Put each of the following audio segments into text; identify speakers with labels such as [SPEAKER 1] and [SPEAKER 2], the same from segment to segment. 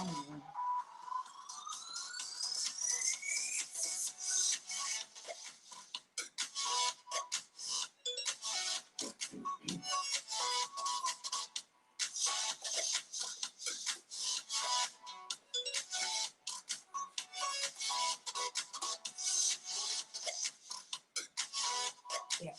[SPEAKER 1] Oh. Yeah.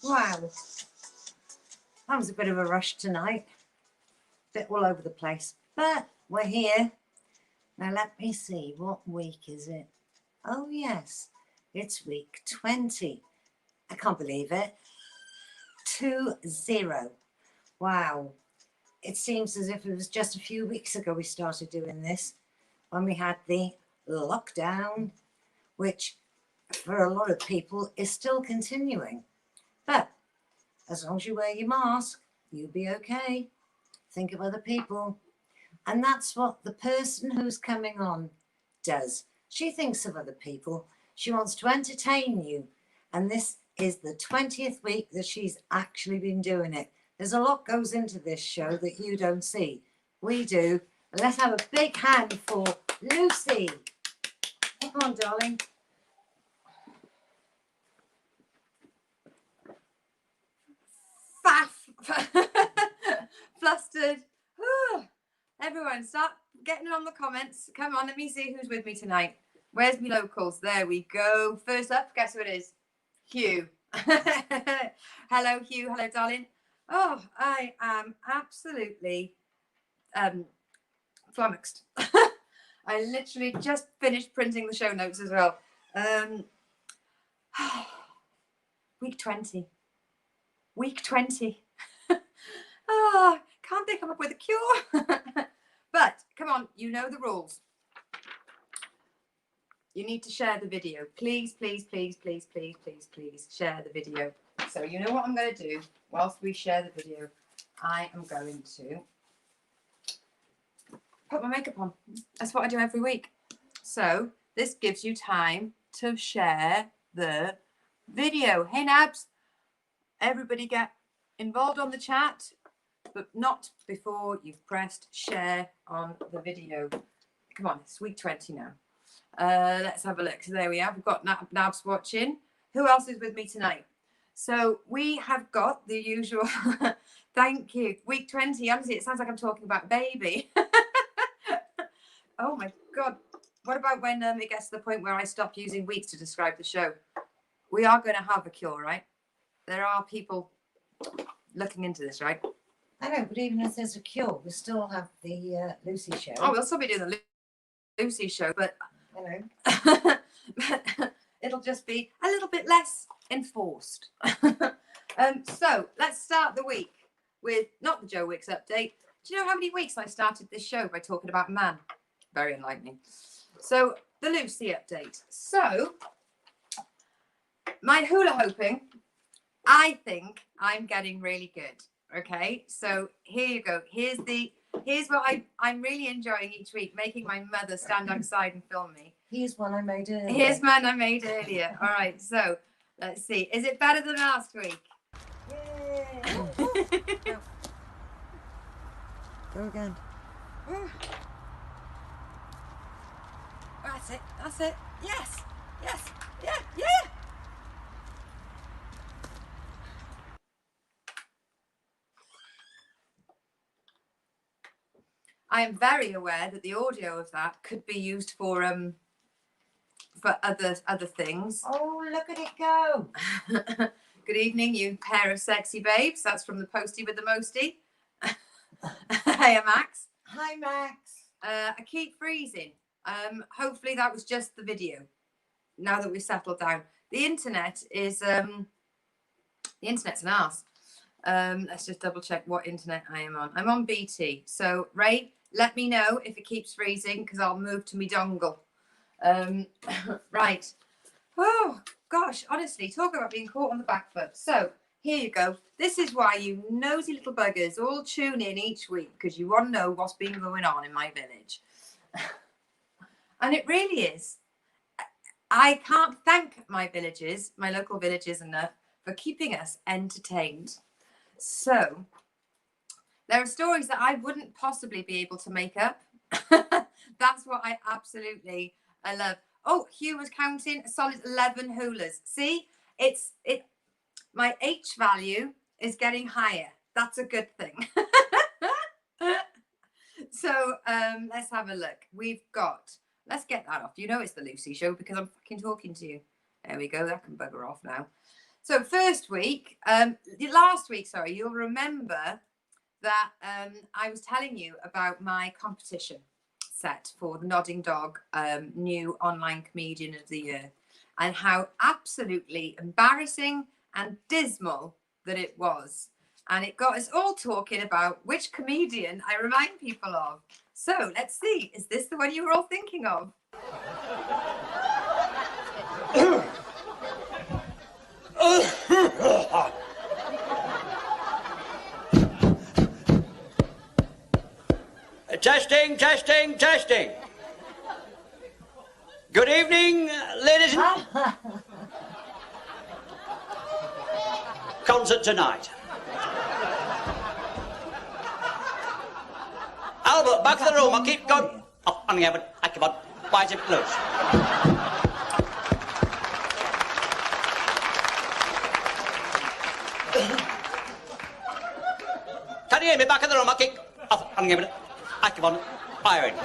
[SPEAKER 1] Wow, that was a bit of a rush tonight. Bit all over the place, but we're here. Now let me see, what week is it? Oh yes, it's week 20. I can't believe it. 20. Wow. It seems as if it was just a few weeks ago we started doing this, when we had the lockdown, which for a lot of people is still continuing. But as long as you wear your mask, you'll be okay. Think of other people. And that's what the person who's coming on does. She thinks of other people. She wants to entertain you. And this is the 20th week that she's actually been doing it. There's a lot goes into this show that you don't see. We do. Let's have a big hand for Lucy. Come on, darling. Faff. Flustered. Everyone, start getting on the comments. Come on, let me see who's with me tonight. Where's me locals? There we go. First up, guess who it is? Hugh. Hello, Hugh. Hello, darling. Oh, I am absolutely flummoxed. I literally just finished printing the show notes as well. Week 20. Week 20. Oh, can't they come up with a cure? But come on, you know the rules. You need to share the video. Please, please, please, please, please, please, please share the video. So you know what I'm going to do whilst we share the video? I am going to put my makeup on. That's what I do every week. So this gives you time to share the video. Hey, Nabs, everybody get involved on the chat, but not before you've pressed share on the video. Come on, it's week 20 now. Let's have a look. So there we are. We've got Nabs watching. Who else is with me tonight? So we have got the usual. Thank you. Week 20. Honestly, it sounds like I'm talking about baby. Oh my God. What about when it gets to the point where I stop using weeks to describe the show? We are going to have a cure, right? There are people looking into this, right? I know, but even if there's a cure, we still have the Lucy show. Oh, we'll still be doing the Lucy show, but it'll just be a little bit less enforced. So let's start the week with not the Joe Wicks update. Do you know how many weeks I started this show by talking about man? Very enlightening. So the Lucy update. So my hula hooping, I think I'm getting really good. Okay, so here you go. Here's what I'm really enjoying each week, making my mother stand outside and film me. Here's one I made earlier. Here's one I made earlier. All right, so let's see. Is it better than last week? Yay! No. Go again. That's it. That's it. Yes. Yes. Yeah. Yeah. I am very aware that the audio of that could be used for other things. Oh, look at it go! Good evening, you pair of sexy babes. That's from the Postie with the Mostie. Hey, Max. Hi, Max. I keep freezing. Hopefully that was just the video. Now that we've settled down, the internet is the internet's an arse. Let's just double check what internet I am on. I'm on BT. So Ray, let me know if it keeps freezing because I'll move to me dongle. Right. Oh, gosh, honestly, talk about being caught on the back foot. So here you go. This is why you nosy little buggers all tune in each week, because you want to know what's been going on in my village. And it really is. I can't thank my villages, my local villages, enough for keeping us entertained. So there are stories that I wouldn't possibly be able to make up. That's what I absolutely love. Oh, Hugh was counting a solid 11 hulas. See, my H value is getting higher. That's a good thing. So let's have a look. Let's get that off. You know it's the Lucy show because I'm fucking talking to you. There we go. That can bugger off now. So last week, sorry, you'll remember that I was telling you about my competition set for the Nodding Dog new online comedian of the year, and how absolutely embarrassing and dismal that it was. And it got us all talking about which comedian I remind people of. So let's see, is this the one you were all thinking of?
[SPEAKER 2] Testing, testing, testing. Good evening, ladies and... Concert tonight. Albert, back to the room. I'll keep going. Oh, on the I come on. Why is it loose? Can you hear me? Back in the room. I'll keep... Oh, on the I come on. Firing.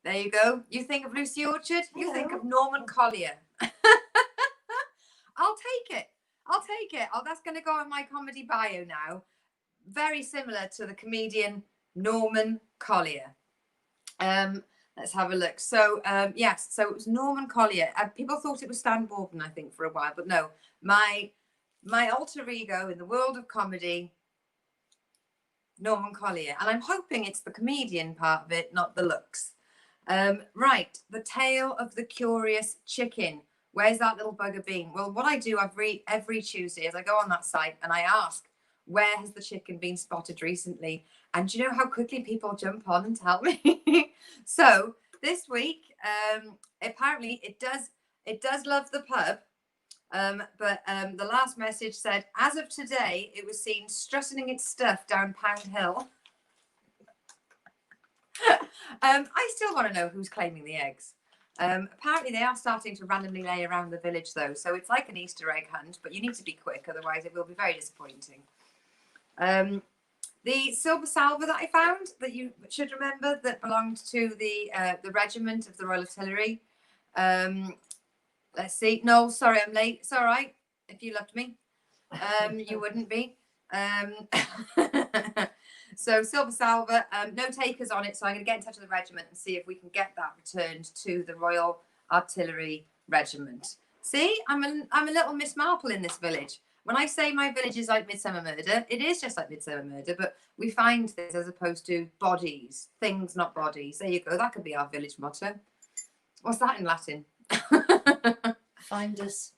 [SPEAKER 1] There you go. You think of Lucy Orchard, you think of Norman Collier. I'll take it. Oh, that's going to go in my comedy bio now. Very similar to the comedian Norman Collier. Let's have a look. So, yes, so it was Norman Collier. People thought it was Stan Borden, I think, for a while, but no. My alter ego in the world of comedy, Norman Collier. And I'm hoping it's the comedian part of it, not the looks. Right, The Tale of the Curious Chicken. Where's that little bugger been? Well, what I do every Tuesday is I go on that site and I ask, where has the chicken been spotted recently? And do you know how quickly people jump on and tell me? So this week, apparently it does love the pub. But the last message said, as of today, it was seen strutting its stuff down Pound Hill. I still want to know who's claiming the eggs. Apparently they are starting to randomly lay around the village though, so it's like an Easter egg hunt, but you need to be quick, otherwise it will be very disappointing. The silver salver that I found, that you should remember, that belonged to the regiment of the Royal Artillery. Let's see. No, sorry, I'm late. It's all right. If you loved me, you wouldn't be. So silver salver, no takers on it. So I'm going to get in touch with the regiment and see if we can get that returned to the Royal Artillery Regiment. See, I'm a little Miss Marple in this village. When I say my village is like Midsummer Murder, it is just like Midsummer Murder, but we find things as opposed to bodies, things, not bodies. There you go. That could be our village motto. What's that in Latin?
[SPEAKER 3] Find us,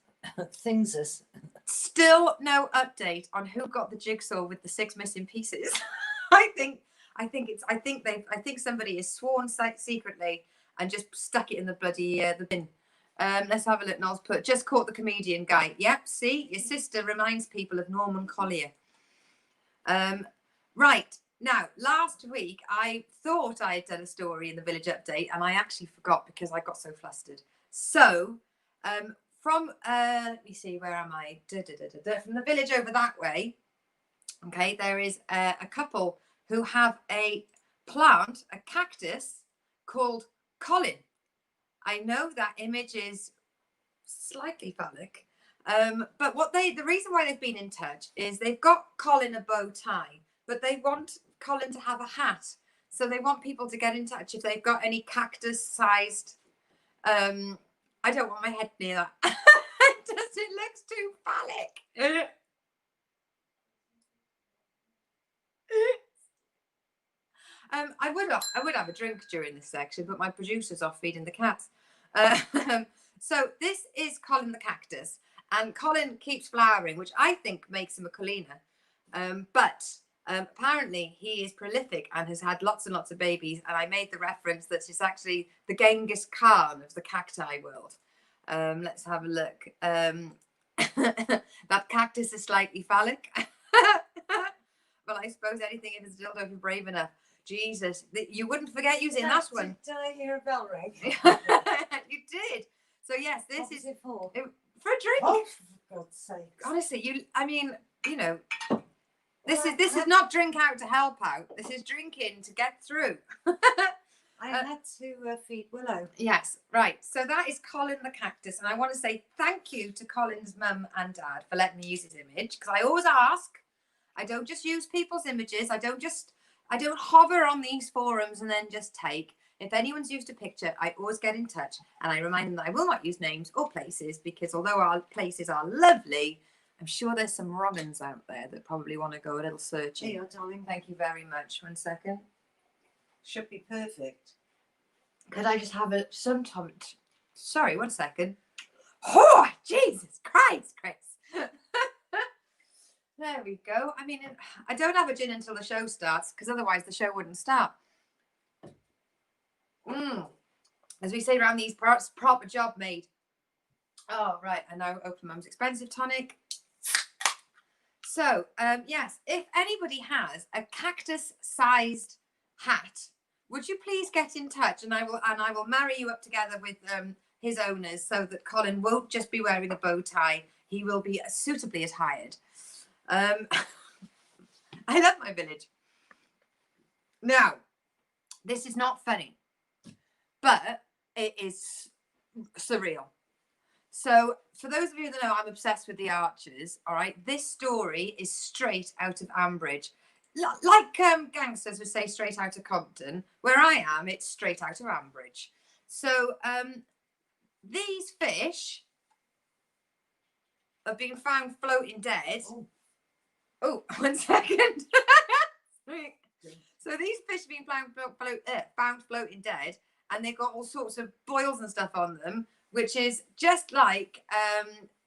[SPEAKER 3] things us.
[SPEAKER 1] Still no update on who got the jigsaw with the 6 missing pieces. I think somebody has sworn secretly and just stuck it in the bloody the bin. Let's have a look. Noel's put, just caught the comedian guy. Yep, see, your sister reminds people of Norman Collier. Right, now, last week, I thought I had done a story in the village update, and I actually forgot because I got so flustered. So, from, let me see, where am I? From the village over that way, okay, there is a couple who have a plant, a cactus, called Colin. I know that image is slightly phallic, but the reason why they've been in touch is they've got Colin a bow tie, but they want Colin to have a hat. So they want people to get in touch if they've got any cactus-sized. I don't want my head near that. It looks too phallic. I would have a drink during this section, but my producer's off feeding the cats. So this is Colin the cactus, and Colin keeps flowering, which I think makes him a Colina. But apparently he is prolific and has had lots and lots of babies. And I made the reference that it's actually the Genghis Khan of the cacti world. Let's have a look. That cactus is slightly phallic. Well, I suppose anything in his dildo if you're brave enough. Jesus, you wouldn't forget using that one.
[SPEAKER 3] Did I hear a bell ring?
[SPEAKER 1] You did. So yes, this
[SPEAKER 3] What
[SPEAKER 1] is
[SPEAKER 3] was it for?
[SPEAKER 1] for a drink.
[SPEAKER 3] Oh, for God's sake!
[SPEAKER 1] Honestly, this is not drink out to help out. This is drinking to get through.
[SPEAKER 3] I had to feed Willow.
[SPEAKER 1] Yes, right. So that is Colin the cactus, and I want to say thank you to Colin's mum and dad for letting me use his image, because I always ask. I don't just use people's images. I don't hover on these forums and then just take. If anyone's used a picture, I always get in touch and I remind them that I will not use names or places, because although our places are lovely, I'm sure there's some wrong uns out there that probably want to go a little searching.
[SPEAKER 3] Here, darling.
[SPEAKER 1] Thank you very much. 1 second.
[SPEAKER 3] Should be perfect.
[SPEAKER 1] Could I just have some time? Sorry, 1 second. Oh, Jesus Christ, Chris. There we go. I mean, I don't have a gin until the show starts, because otherwise the show wouldn't start. As we say around these parts, proper job made. Oh, right. And now open Mum's expensive tonic. So, yes, if anybody has a cactus-sized hat, would you please get in touch, and I will marry you up together with his owners, so that Colin won't just be wearing a bow tie. He will be suitably attired. I love my village. Now, this is not funny, but it is surreal. So for those of you that know, I'm obsessed with the Archers. All right, this story is straight out of Ambridge. Like gangsters would say straight out of Compton. Where I am, it's straight out of Ambridge. So these fish have been found floating dead. Oh, 1 second. So these fish have been found floating dead, and they've got all sorts of boils and stuff on them, which is just like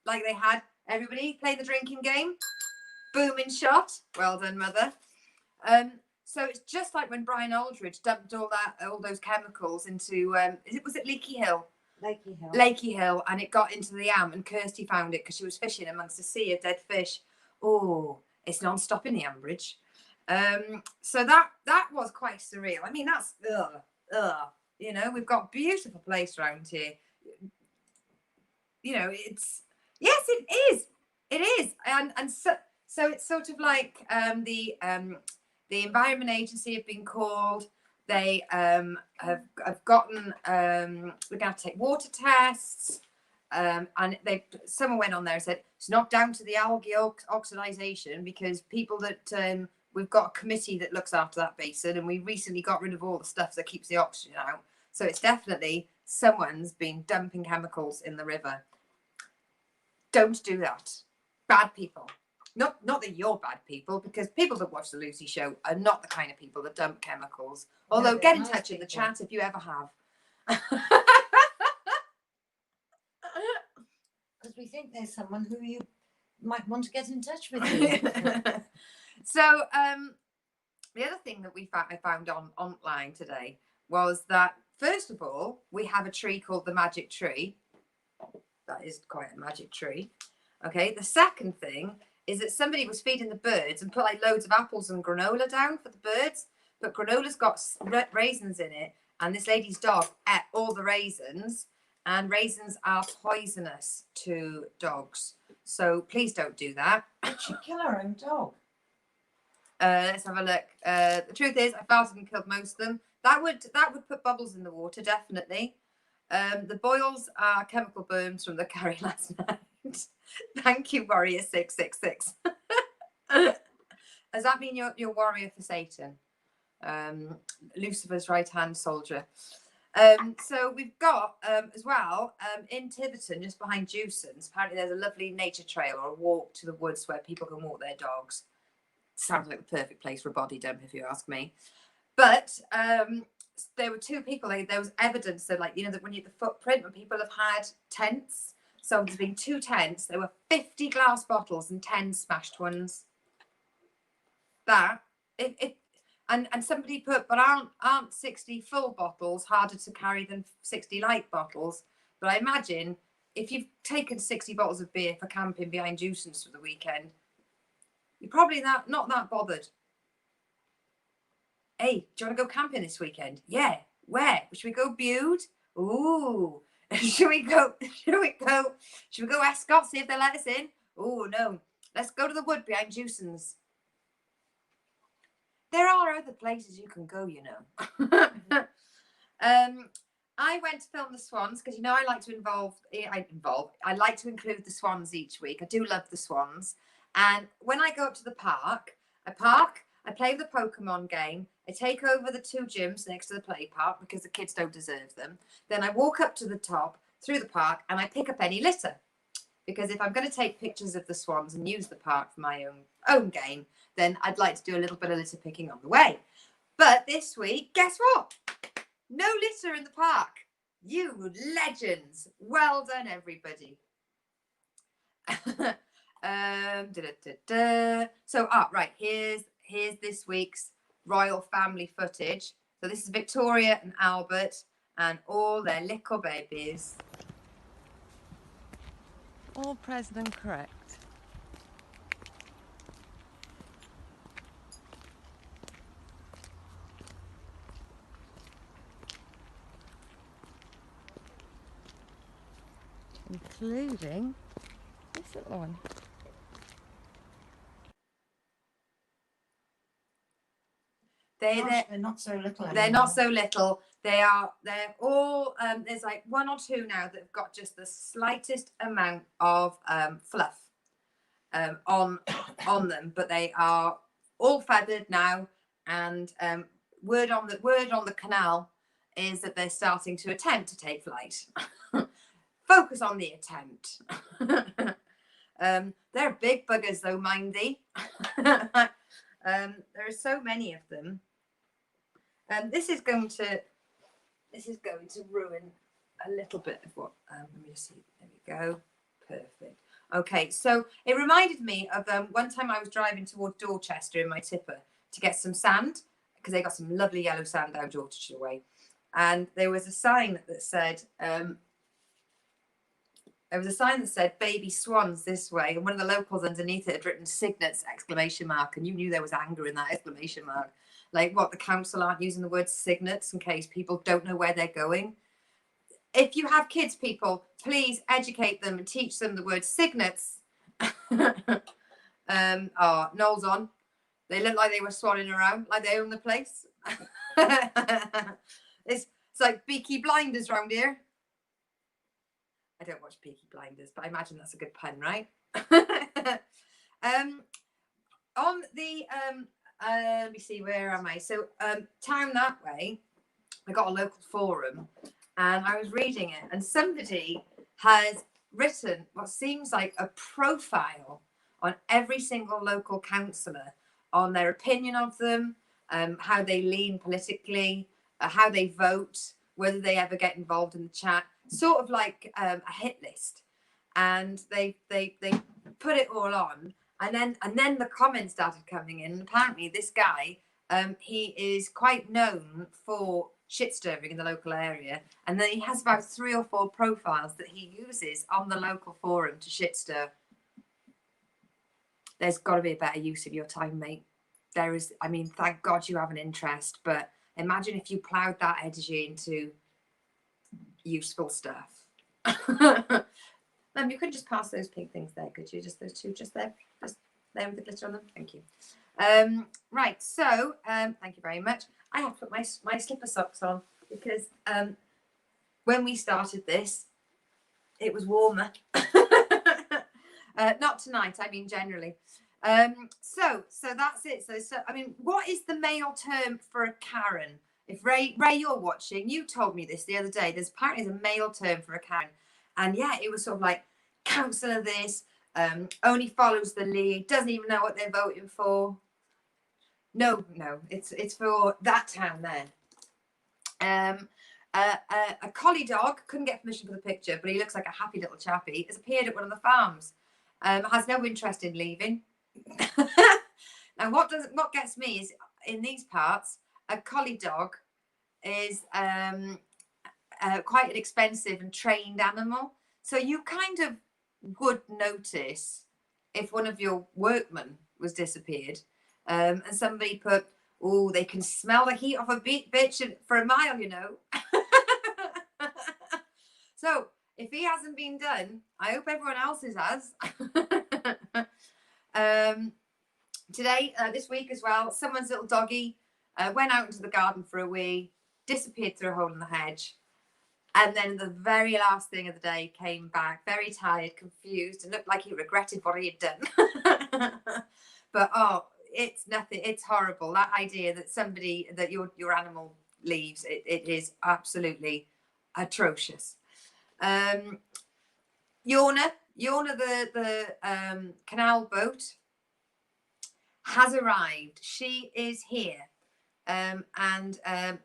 [SPEAKER 1] they had everybody play the drinking game. Booming shot. Well done, mother. So it's just like when Brian Aldridge dumped all those chemicals into was it Leaky Hill? Lakey Hill, and it got into the Am, and Kirsty found it because she was fishing amongst a sea of dead fish. Oh, it's non-stop in the Ambridge. So that was quite surreal. I mean, that's you know, we've got a beautiful place around here. You know, it is, and so it's sort of like the Environment Agency have been called. They have gotten we're going to have to take water tests, and someone went on there and said it's not down to the algae oxidization, because people that we've got a committee that looks after that basin, and we recently got rid of all the stuff that keeps the oxygen out. So it's definitely someone's been dumping chemicals in the river. Don't do that. Bad people. Not that you're bad people, because people that watch the Lucy Show are not the kind of people that dump chemicals. Although, get in touch in the chat if you ever have.
[SPEAKER 3] Because we think there's someone who you might want to get in touch with you.
[SPEAKER 1] So, the other thing that I found online today was that, first of all, we have a tree called the magic tree. That is quite a magic tree. Okay. The second thing is that somebody was feeding the birds and put like loads of apples and granola down for the birds, but granola's got raisins in it, and this lady's dog ate all the raisins, and raisins are poisonous to dogs. So please don't do that.
[SPEAKER 3] Did she kill her own dog?
[SPEAKER 1] Let's have a look. The truth is, I farted and killed most of them. That would put bubbles in the water, definitely. The boils are chemical burns from the curry last night. Thank you, Warrior 666. Does that mean you're warrior for Satan? Lucifer's right hand soldier. So we've got as well in Tiverton, just behind Jewson's. Apparently, there's a lovely nature trail or a walk to the woods where people can walk their dogs. Sounds like the perfect place for a body dump, if you ask me. But there were two people. There was evidence that, like, you know, that when you the footprint when people have had tents. So there's been 2 tents. There were 50 glass bottles and 10 smashed ones. That and somebody put, but aren't 60 full bottles harder to carry than 60 light bottles? But I imagine if you've taken 60 bottles of beer for camping behind Jewson's for the weekend, you're probably not that bothered. Hey, do you want to go camping this weekend? Yeah. Where? Should we go Bude? Ooh. Should we go Escott, see if they let us in? Oh no. Let's go to the wood behind Jewson's. There are other places you can go, you know. I went to film the swans because, you know, I like to I like to include the swans each week. I do love the swans. And when I go up to the park, I play the Pokemon game. I take over the 2 gyms next to the play park because the kids don't deserve them. Then I walk up to the top through the park and I pick up any litter. Because if I'm going to take pictures of the swans and use the park for my own game, then I'd like to do a little bit of litter picking on the way. But this week, guess what? No litter in the park. You legends. Well done, everybody. So, right, here's this week's royal family footage. So this is Victoria and Albert and all their little babies.
[SPEAKER 4] All present and correct. Including this little one.
[SPEAKER 3] Gosh, they're not so little anymore.
[SPEAKER 1] They're not so little. They're all there's like 1 or 2 now that have got just the slightest amount of fluff on them, but they are all feathered now. And word on the canal is that they're starting to attempt to take flight. Focus on the attempt. They're big buggers though, mindy. There are so many of them. This is going to ruin a little bit of what. Let me just see. There we go. Perfect. Okay, so it reminded me of one time I was driving towards Dorchester in my tipper to get some sand because they got some lovely yellow sand down Dorchester way, and there was a sign that said baby swans this way, and one of the locals underneath it had written Cygnets ! And you knew there was anger in that exclamation mark. Like, what, the council aren't using the word cygnets in case people don't know where they're going? If you have kids, people, please educate them and teach them the word cygnets. Noel's on. They look like they were swanning around, like they own the place. It's like Peaky Blinders round here. I don't watch Peaky Blinders, but I imagine that's a good pun, right? On the let me see, where am I? So Town That Way, I got a local forum and I was reading it, and somebody has written what seems like a profile on every single local councillor, on their opinion of them, how they lean politically, how they vote, whether they ever get involved in the chat, sort of like a hit list. And they put it all on. And then the comments started coming in. And apparently this guy, he is quite known for shit stirring in the local area. And then he has about 3 or 4 profiles that he uses on the local forum to shit stir. There's got to be a better use of your time, mate. There is, I mean, thank God you have an interest, but imagine if you ploughed that energy into useful stuff. You could just pass those pink things there, could you? Just those 2, just there with the glitter on them. Thank you. Right, so thank you very much. I have to put my slipper socks on because when we started this, it was warmer. Not tonight, I mean generally. So that's it. So I mean, what is the male term for a Karen? If Ray, you're watching, you told me this the other day. There's apparently a male term for a Karen. And yeah, it was sort of like, councillor this, only follows the lead, doesn't even know what they're voting for. No, it's for that town there. A collie dog, couldn't get permission for the picture, but he looks like a happy little chappy, has appeared at one of the farms. Has no interest in leaving. Now, what gets me is in these parts, a collie dog is quite an expensive and trained animal. So you kind of would notice if one of your workmen was disappeared, and somebody put, "Oh, they can smell the heat off a bitch for a mile, you know." So if he hasn't been done, I hope everyone else's has. Today, this week as well, someone's little doggy went out into the garden for a wee, disappeared through a hole in the hedge, and then the very last thing of the day came back very tired, confused, and looked like he regretted what he had done. But oh, it's nothing. It's horrible. That idea that your animal leaves, it is absolutely atrocious. Yorna, the canal boat has arrived. She is here. And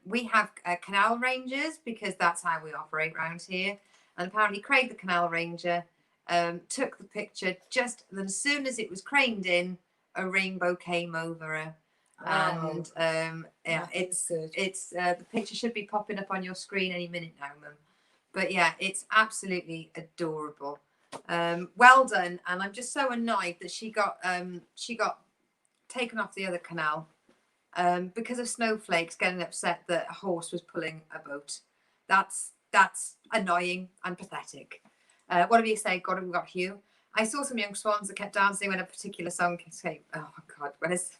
[SPEAKER 1] we have canal rangers because that's how we operate around here. And apparently Craig, the canal ranger, took the picture just as soon as it was craned in, a rainbow came over her. And yeah, it's the picture should be popping up on your screen any minute now, Mum. But yeah, it's absolutely adorable. Well done. And I'm just so annoyed that she got taken off the other canal because of snowflakes getting upset that a horse was pulling a boat. That's annoying and pathetic. What have you say? God, we've got Hugh. I saw some young swans that kept dancing when a particular song came. Oh God,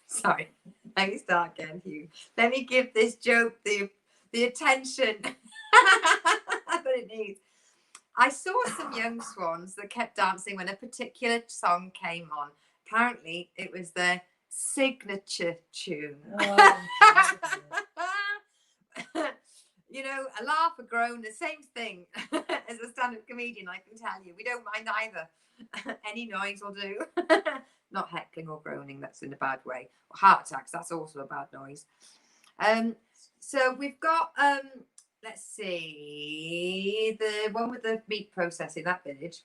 [SPEAKER 1] sorry. Let me start again, Hugh. Let me give this joke the attention that it needs. I saw some young swans that kept dancing when a particular song came on. Apparently, it was their signature tune. Oh, you know, a laugh, a groan, the same thing as a stand-up comedian, I can tell you. We don't mind either. Any noise will do. Not heckling or groaning, that's in a bad way. Or heart attacks, that's also a bad noise. So we've got, let's see, the one with the meat processing, that village.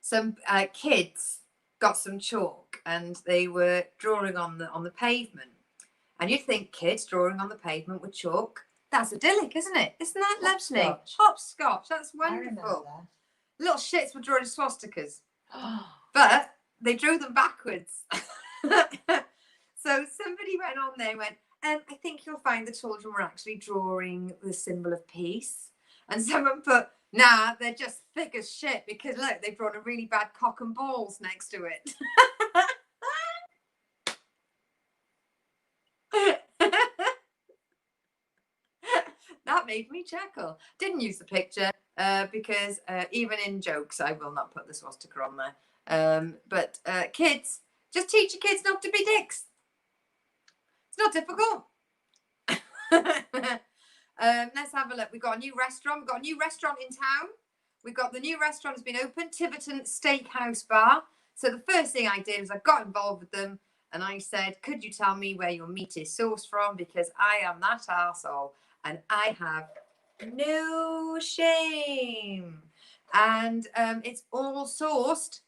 [SPEAKER 1] Some kids got some chalk and they were drawing on the pavement. And you'd think kids drawing on the pavement with chalk, that's idyllic, isn't it? Isn't that lovely? Hopscotch, that's wonderful. That. Little shits were drawing swastikas. But they drew them backwards. So somebody went on there and went, I think you'll find the children were actually drawing the symbol of peace. And someone put, nah, they're just thick as shit because look, they've drawn a really bad cock and balls next to it. That made me chuckle. Didn't use the picture because even in jokes, I will not put the swastika on there. But kids, just teach your kids not to be dicks. It's not difficult. Let's have a look. We've got a new restaurant. We've got a new restaurant in town. We've got the new restaurant has been opened, Tiverton Steakhouse Bar. So the first thing I did was I got involved with them and I said, could you tell me where your meat is sourced from? Because I am that arsehole and I have no shame. And it's all sourced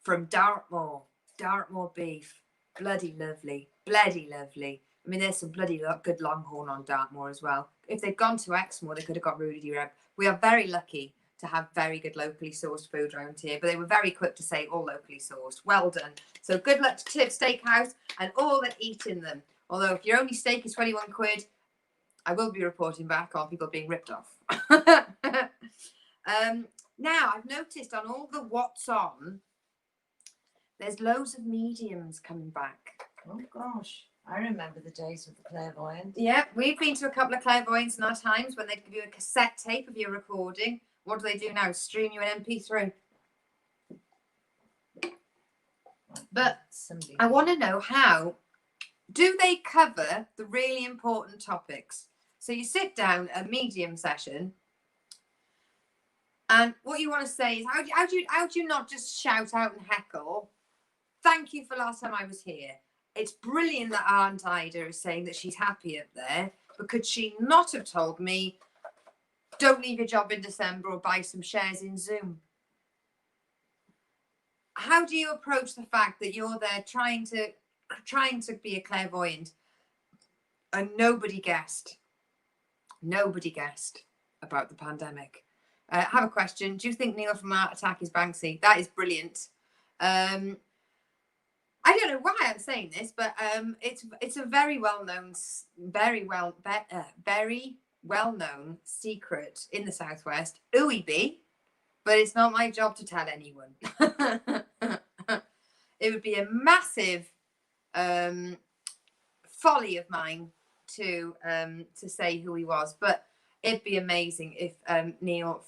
[SPEAKER 1] from Dartmoor. Dartmoor beef. Bloody lovely. Bloody lovely. I mean, there's some bloody good longhorn on Dartmoor as well. If they'd gone to Exmoor, they could have got Rudy Reb. We are very lucky to have very good locally sourced food around here, but they were very quick to say all locally sourced. Well done. So good luck to Tiv Steakhouse and all that eat in them. Although if your only steak is 21 quid, I will be reporting back on people being ripped off. Now, I've noticed on all the What's On, there's loads of mediums coming back.
[SPEAKER 3] Oh, gosh. I remember the days with the clairvoyant.
[SPEAKER 1] Yeah, we've been to a couple of clairvoyants in our times when they'd give you a cassette tape of your recording. What do they do now? Stream you an MP3. But I want to know how do they cover the really important topics? So you sit down a medium session, and what you want to say is, how do you not just shout out and heckle? Thank you for last time I was here. It's brilliant that Aunt Ida is saying that she's happy up there, but could she not have told me, don't leave your job in December or buy some shares in Zoom? How do you approach the fact that you're there trying to be a clairvoyant and nobody guessed about the pandemic? I have a question. Do you think Neil from Art Attack is Banksy? That is brilliant. I don't know why I'm saying this, but it's a very well known secret in the Southwest. Ooey bee, but it's not my job to tell anyone. It would be a massive folly of mine to say who he was, but it'd be amazing if Neil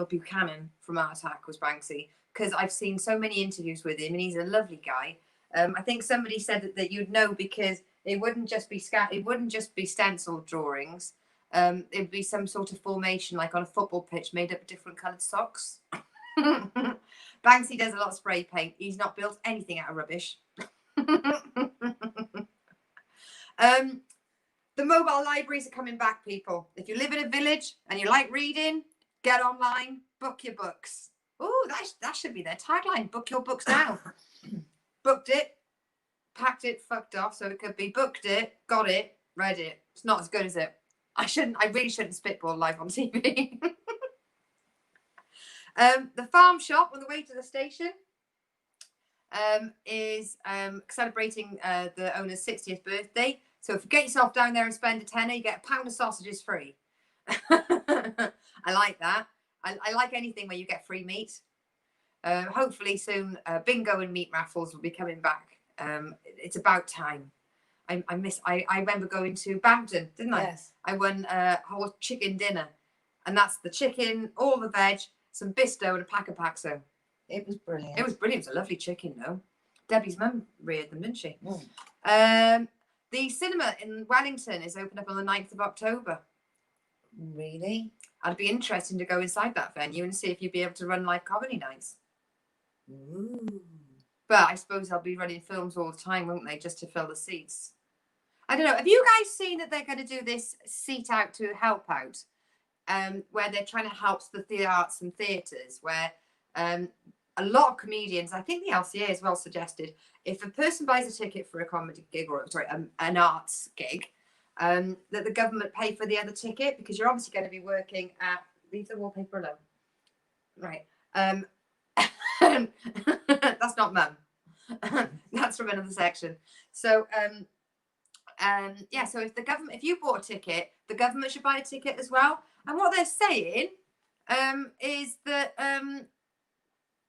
[SPEAKER 1] Buchanan from Art Attack was Banksy, because I've seen so many interviews with him and he's a lovely guy. I think somebody said that you'd know because it wouldn't just be stenciled drawings. It'd be some sort of formation like on a football pitch made up of different coloured socks. Banksy does a lot of spray paint. He's not built anything out of rubbish. The mobile libraries are coming back, people. If you live in a village and you like reading, get online, book your books. Oh, that should be their tagline. Book your books now. Booked it, packed it, fucked off. So it could be booked it, got it, read it. It's not as good as it. I really shouldn't spitball live on TV. The farm shop on the way to the station is celebrating the owner's 60th birthday. So if you get yourself down there and spend a tenner, you get a pound of sausages free. I like that. I like anything where you get free meat. Hopefully soon, bingo and meat raffles will be coming back. It's about time. I remember going to Bagden, didn't I? Yes. I won a whole chicken dinner, and that's the chicken, all the veg, some bisto, and a pack of Paxo.
[SPEAKER 3] It was brilliant.
[SPEAKER 1] It was brilliant. It was a lovely chicken, though. Debbie's mum reared them, didn't she? Mm. The cinema in Wellington is open up on the 9th of October.
[SPEAKER 3] Really?
[SPEAKER 1] I'd be interested to go inside that venue and see if you'd be able to run live comedy nights.
[SPEAKER 3] Ooh.
[SPEAKER 1] But I suppose they'll be running films all the time, won't they, just to fill the seats? I don't know. Have you guys seen that they're going to do this Seat Out to Help Out, where they're trying to help the arts and theatres, where a lot of comedians, I think the LCA as well suggested, if a person buys a ticket for a comedy gig or an arts gig, that the government pay for the other ticket, because you're obviously going to be working at, leave the wallpaper alone. Right. That's not mum. That's from another section. So yeah, so if you bought a ticket, the government should buy a ticket as well. And what they're saying is that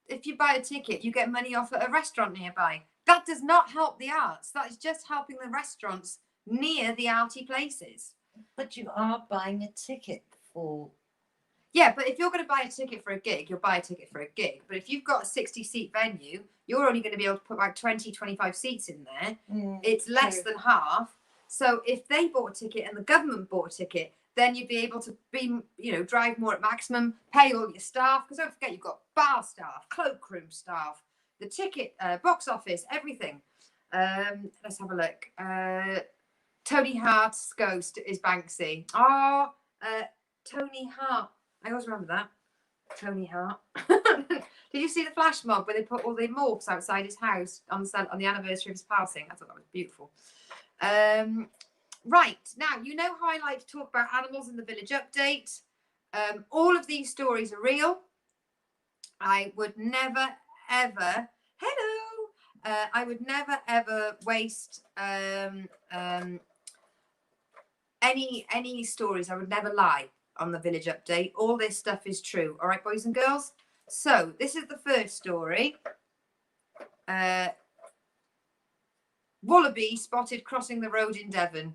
[SPEAKER 1] if you buy a ticket, you get money off at a restaurant nearby. That does not help the arts. That is just helping the restaurants near the arty places.
[SPEAKER 3] But you are buying a ticket for...
[SPEAKER 1] Yeah, but if you're going to buy a ticket for a gig, you'll buy a ticket for a gig. But if you've got a 60-seat venue, you're only going to be able to put like 20, 25 seats in there. It's less than half. So if they bought a ticket and the government bought a ticket, then you'd be able to drive more at maximum, pay all your staff. Because don't forget, you've got bar staff, cloakroom staff, the ticket, box office, everything. Let's have a look. Tony Hart's ghost is Banksy. Oh, Tony Hart. I always remember that. Tony Hart. Did you see the flash mob where they put all the morphs outside his house on the anniversary of his passing? I thought that was beautiful. Right, now, you know how I like to talk about animals in the village update. All of these stories are real. I would never, ever, I would never, ever waste any stories. I would never lie on the village update. All this stuff is true. All right, boys and girls? So this is the first story. Wallaby spotted crossing the road in Devon.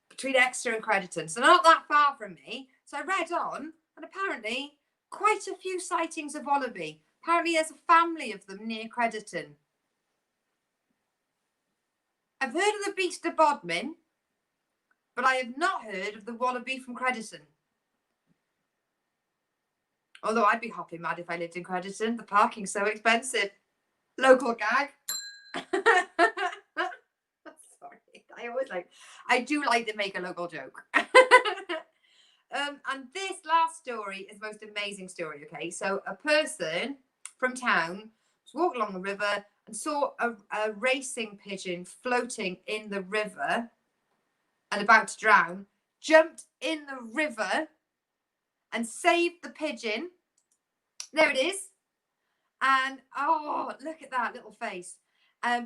[SPEAKER 1] Between Exeter and Crediton. So not that far from me. So I read on, and apparently quite a few sightings of wallaby. Apparently there's a family of them near Crediton. I've heard of the beast of Bodmin, but I have not heard of the wallaby from Crediton. Although I'd be hopping mad if I lived in Crediton. The parking's so expensive. Local gag. I do like to make a local joke. And this last story is the most amazing story. Okay, so a person from town was walking along the river and saw a racing pigeon floating in the river and about to drown, jumped in the river and saved the pigeon. There it is. And oh, look at that little face.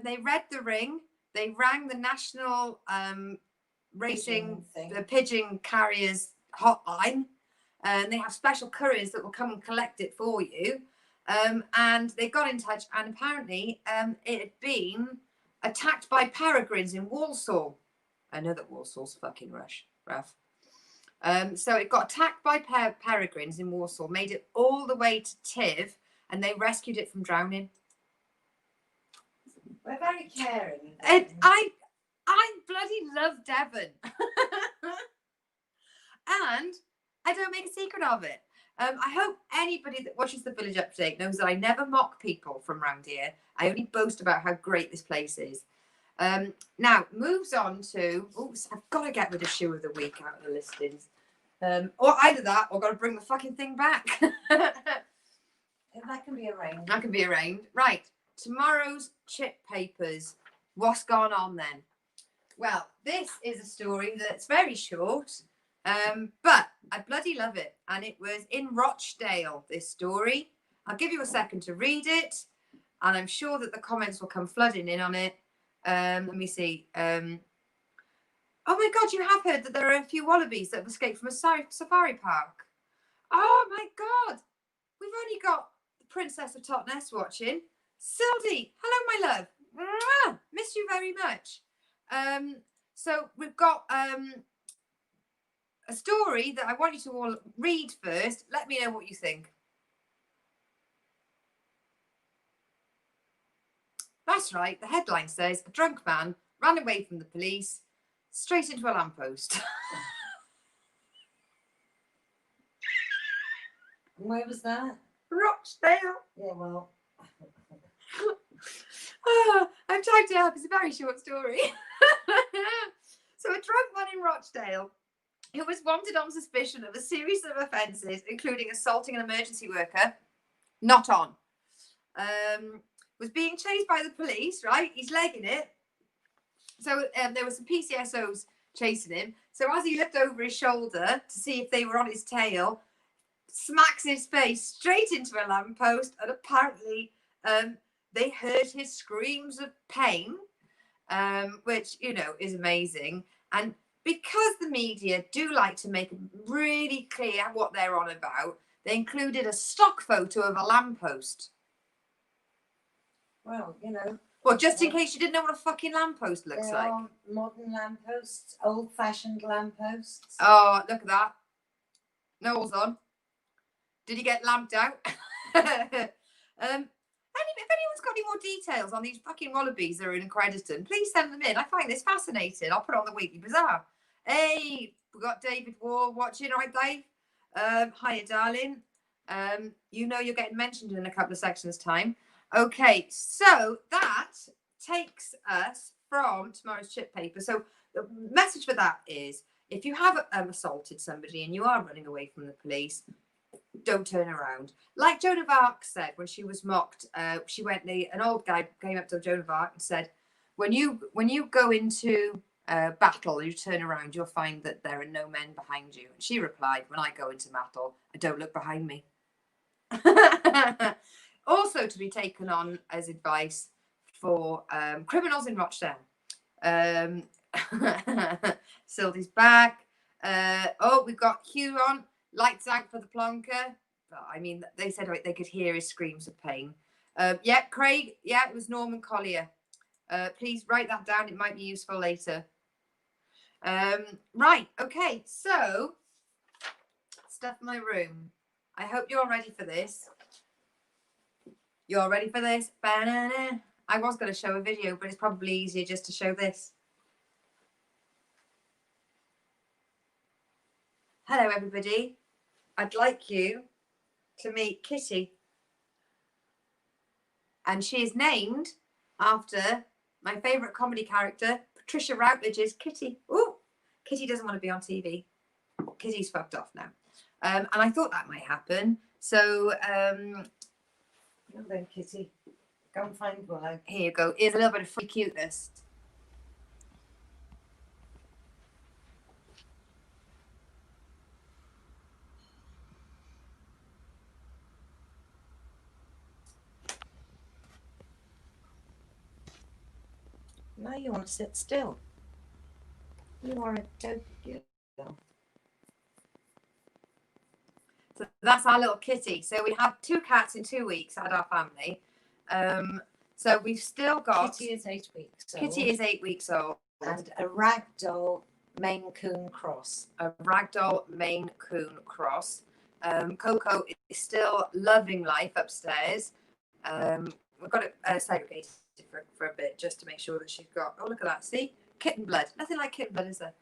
[SPEAKER 1] They read the ring. They rang the national racing, the pigeon carriers hotline. And they have special couriers that will come and collect it for you. And they got in touch, and apparently it had been attacked by peregrines in Walsall. I know that Walsall's fucking rough. So it got attacked by peregrines in Walsall, made it all the way to Tiv, and they rescued it from drowning.
[SPEAKER 3] We're very caring.
[SPEAKER 1] I bloody love Devon. And I don't make a secret of it. I hope anybody that watches the Village Update knows that I never mock people from around here. I only boast about how great this place is. Now, moves on to... Oops, I've got to get rid of Shoe of the Week out of the listings. Or either that, or I've got to bring the fucking thing back.
[SPEAKER 3] That can be arranged.
[SPEAKER 1] That can be arranged. Right, tomorrow's chip papers. What's gone on then? Well, this is a story that's very short, but I bloody love it. And it was in Rochdale, this story. I'll give you a second to read it, and I'm sure that the comments will come flooding in on it. Let me see. Oh my God, you have heard that there are a few wallabies that have escaped from a safari park. Oh my God. We've only got the Princess of Totnes watching. Sildy, hello, my love. Mwah! Miss you very much. So we've got a story that I want you to all read first. Let me know what you think. That's right. The headline says, a drunk man ran away from the police straight into a lamppost.
[SPEAKER 3] Where was that?
[SPEAKER 1] Rochdale.
[SPEAKER 3] Yeah, well.
[SPEAKER 1] Oh, I've typed it up. It's a very short story. So a drunk man in Rochdale who was wanted on suspicion of a series of offences, including assaulting an emergency worker, not on, was being chased by the police, right? He's legging it. So there were some PCSOs chasing him. So as he looked over his shoulder to see if they were on his tail, smacks his face straight into a lamppost, and apparently they heard his screams of pain, which, you know, is amazing. And because the media do like to make really clear what they're on about, they included a stock photo of a lamppost.
[SPEAKER 3] Well, you know.
[SPEAKER 1] Well, just in case you didn't know what a fucking lamppost looks
[SPEAKER 3] There
[SPEAKER 1] like.
[SPEAKER 3] are modern lampposts, old-fashioned lampposts.
[SPEAKER 1] Oh, look at that. Noel's on. Did he get lamped out? If anyone's got any more details on these fucking wallabies that are in Crediton, please send them in. I find this fascinating. I'll put it on the Weekly Bazaar. Hey, we've got David Wall watching. All right, Dave? Hiya, darling. You know you're getting mentioned in a couple of sections' time. Okay, so that takes us from tomorrow's chip paper. So the message for that is, if you have assaulted somebody and you are running away from the police, don't turn around. Like Joan of Arc said when she was mocked, an old guy came up to Joan of Arc and said, when you go into battle, you turn around, you'll find that there are no men behind you. And she replied, when I go into battle, I don't look behind me. Also to be taken on as advice for criminals in Rochdale. Sildy's back. We've got Hugh on. Lights out for the plonker. But, I mean, they said they could hear his screams of pain. Yeah, Craig. Yeah, it was Norman Collier. Please write that down. It might be useful later. Right. Okay. So, stuff in my room. I hope you're ready for this. You're ready for this? Ba-na-na. I was going to show a video, but it's probably easier just to show this. Hello, everybody. I'd like you to meet Kitty. And she is named after my favourite comedy character, Trisha Routledge's Kitty. Ooh, Kitty doesn't want to be on TV. Kitty's fucked off now. And I thought that might happen. So
[SPEAKER 3] Well then, Kitty, go and find Willow.
[SPEAKER 1] here you go. Here's a little bit of free cuteness.
[SPEAKER 3] Now you want to sit still. You are a dope girl.
[SPEAKER 1] So that's our little Kitty. So we have 2 cats in 2 weeks at our family. So we've still got
[SPEAKER 3] Kitty is 8 weeks old.
[SPEAKER 1] Kitty is 8 weeks old.
[SPEAKER 3] And a ragdoll Maine Coon cross.
[SPEAKER 1] A ragdoll Maine Coon cross. Coco is still loving life upstairs. We've got it segregated for a bit just to make sure that she's got. Oh, look at that! See, kitten blood. Nothing like kitten blood, is there?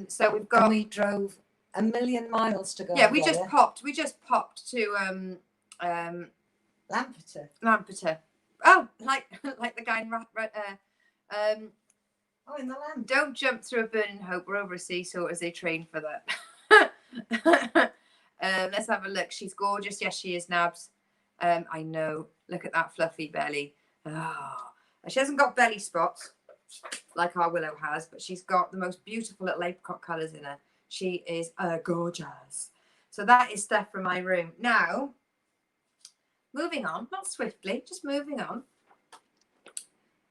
[SPEAKER 1] So we've got.
[SPEAKER 3] And we drove 1,000,000 miles to go.
[SPEAKER 1] Yeah,
[SPEAKER 3] and
[SPEAKER 1] we
[SPEAKER 3] get
[SPEAKER 1] just
[SPEAKER 3] her.
[SPEAKER 1] popped. We just popped to
[SPEAKER 3] Lampeter.
[SPEAKER 1] Lampeter. Oh, like the guy in
[SPEAKER 3] Oh, in the lamp.
[SPEAKER 1] Don't jump through a burning hope. We're over a seesaw as they train for that. Let's have a look. She's gorgeous. Yes, she is, Nabs. I know. Look at that fluffy belly. Oh. She hasn't got belly spots like our Willow has, but she's got the most beautiful little apricot colours in her. She is gorgeous. So that is stuff from my room. Now, moving on, not swiftly, just moving on.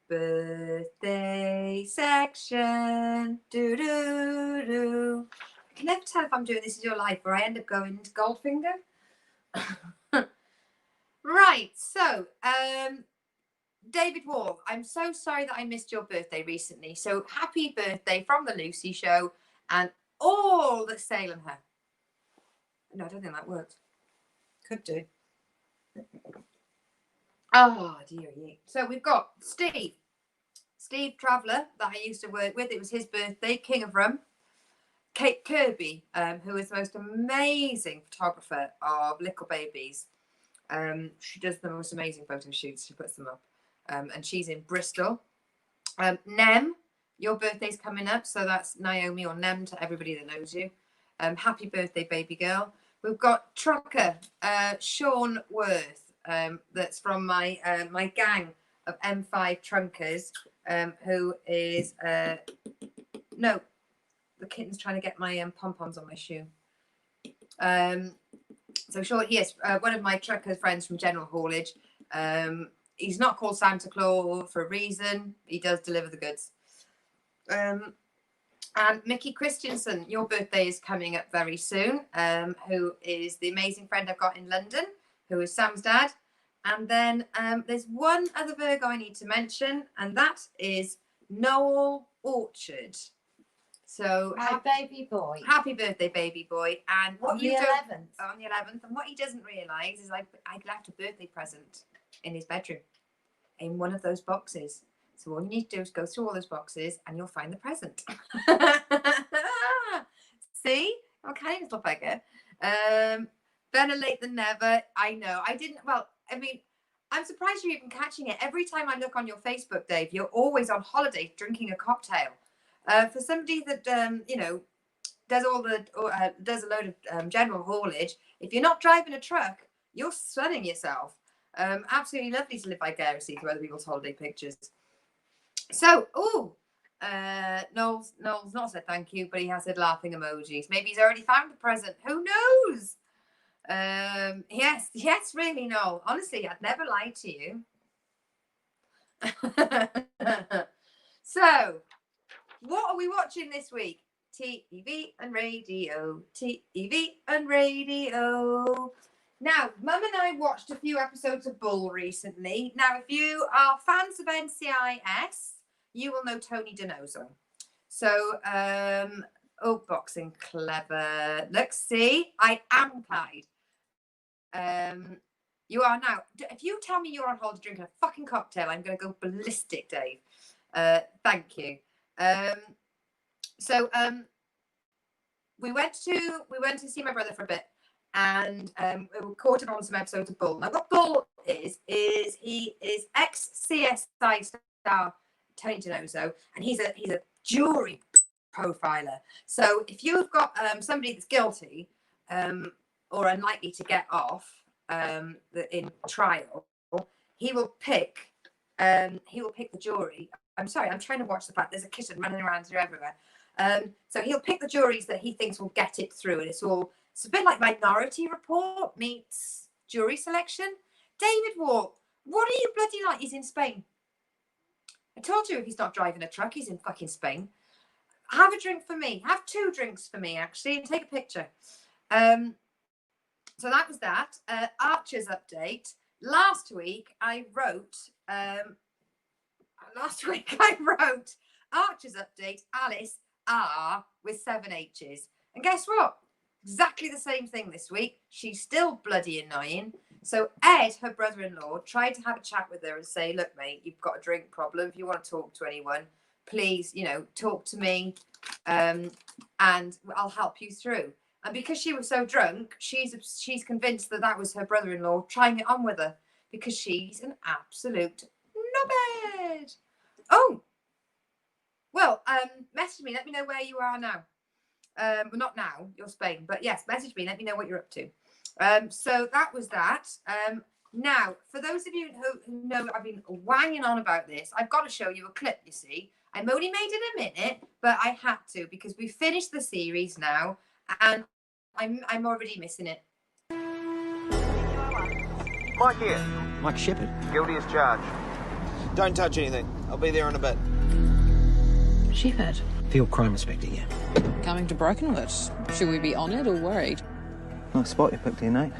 [SPEAKER 1] Birthday section. Do do do. I can never tell if I'm doing This Is Your Life or I end up going into Goldfinger. Right, so David Wall, I'm so sorry that I missed your birthday recently. So happy birthday from the Lucy Show and all that's sailing her. No, I don't think that worked.
[SPEAKER 3] Could do.
[SPEAKER 1] Oh, dearie. So we've got Steve Traveller that I used to work with. It was his birthday, King of Rum. Kate Kirby, who is the most amazing photographer of little babies. She does the most amazing photo shoots. She puts them up. And she's in Bristol. Nem, your birthday's coming up. So that's Naomi or Nem to everybody that knows you. Happy birthday, baby girl. We've got Trucker, Sean Worth. That's from my my gang of M5 trunkers, who is no, the kitten's trying to get my pom-poms on my shoe. So Sean, yes, one of my trucker friends from General Haulage. He's not called Santa Claus for a reason. He does deliver the goods. And Mickey Christensen, your birthday is coming up very soon, who is the amazing friend I've got in London, who is Sam's dad. And then there's one other Virgo I need to mention, and that is Noel Orchard. So
[SPEAKER 3] My baby boy.
[SPEAKER 1] happy birthday, baby boy. And what
[SPEAKER 3] On
[SPEAKER 1] you
[SPEAKER 3] the
[SPEAKER 1] don't
[SPEAKER 3] 11th.
[SPEAKER 1] on the 11th, and what he doesn't realise is I left a birthday present in his bedroom in one of those boxes. So all you need to do is go through all those boxes and you'll find the present. See? I'm a kind little beggar. Better late than never. I know. I didn't. Well, I mean, I'm surprised you're even catching it. Every time I look on your Facebook, Dave, you're always on holiday drinking a cocktail. For somebody that, you know, does all the does a load of general haulage, if you're not driving a truck, you're sunning yourself. Absolutely lovely to live vicariously through other people's holiday pictures. So, Noel's not said thank you, but he has said laughing emojis. Maybe he's already found the present. Who knows? Yes, really, Noel. Honestly, I'd never lie to you. So, what are we watching this week? TV and radio. TV and radio. Now, Mum and I watched a few episodes of Bull recently. Now, if you are fans of NCIS, you will know Tony Donoso. So, boxing clever. Look, see, I am Clyde. You are now. If you tell me you're on holiday drinking a fucking cocktail, I'm going to go ballistic, Dave. Thank you. We went to see my brother for a bit. And we caught him on some episodes of Bull. Now, what Bull is he is ex-CSI star Tony DiNozzo, and he's a jewelry profiler. So if you've got somebody that's guilty or unlikely to get off in trial, he will pick the jury. I'm sorry, I'm trying to watch the fact there's a kitten running around here everywhere. So he'll pick the juries that he thinks will get it through, and it's a bit like Minority Report meets jury selection. David Walk, what are you bloody like? He's in Spain. I told you if he's not driving a truck, he's in fucking Spain. Have a drink for me. Have 2 drinks for me, actually, and take a picture. So that was that. Archer's update. Last week I wrote Archer's update, Alice R with 7 H's. And guess what? Exactly the same thing this week. She's still bloody annoying. So Ed, her brother-in-law, tried to have a chat with her and say, look, mate, you've got a drink problem. If you want to talk to anyone, please, talk to me and I'll help you through. And because she was so drunk, she's convinced that was her brother-in-law trying it on with her because she's an absolute knobhead. Oh, well, message me. Let me know where you are now. Well, not now, you're Spain, but yes, message me. Let me know what you're up to. So that was that. Now, for those of you who know I've been wanging on about this, I've got to show you a clip, you see. I've only made it a minute, but I had to because we finished the series now and I'm already missing it.
[SPEAKER 5] Mike here.
[SPEAKER 6] Mike Shepherd.
[SPEAKER 5] Guilty as charged. Don't touch anything. I'll be there in a bit.
[SPEAKER 7] Shepherd.
[SPEAKER 6] Field crime inspector, yeah.
[SPEAKER 7] Coming to Brokenwood. Should we be honoured or worried?
[SPEAKER 6] Nice spot you picked here, Nate.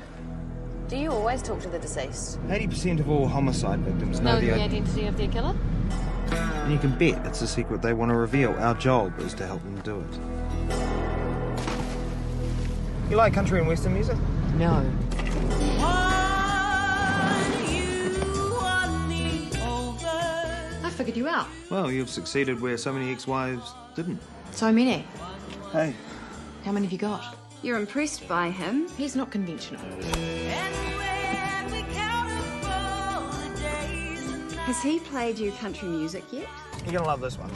[SPEAKER 8] Do you always talk to the deceased?
[SPEAKER 9] 80% of all homicide victims
[SPEAKER 8] know the identity of their killer?
[SPEAKER 9] And you can bet it's a secret they want to reveal. Our job is to help them do it. You like country and western music?
[SPEAKER 7] No.
[SPEAKER 8] I figured you out.
[SPEAKER 9] Well, you've succeeded where so many ex-wives didn't.
[SPEAKER 8] So many.
[SPEAKER 9] Hey.
[SPEAKER 8] How many have you got?
[SPEAKER 10] You're impressed by him.
[SPEAKER 8] He's not conventional.
[SPEAKER 10] Has he played you country music yet?
[SPEAKER 9] You're gonna love this one.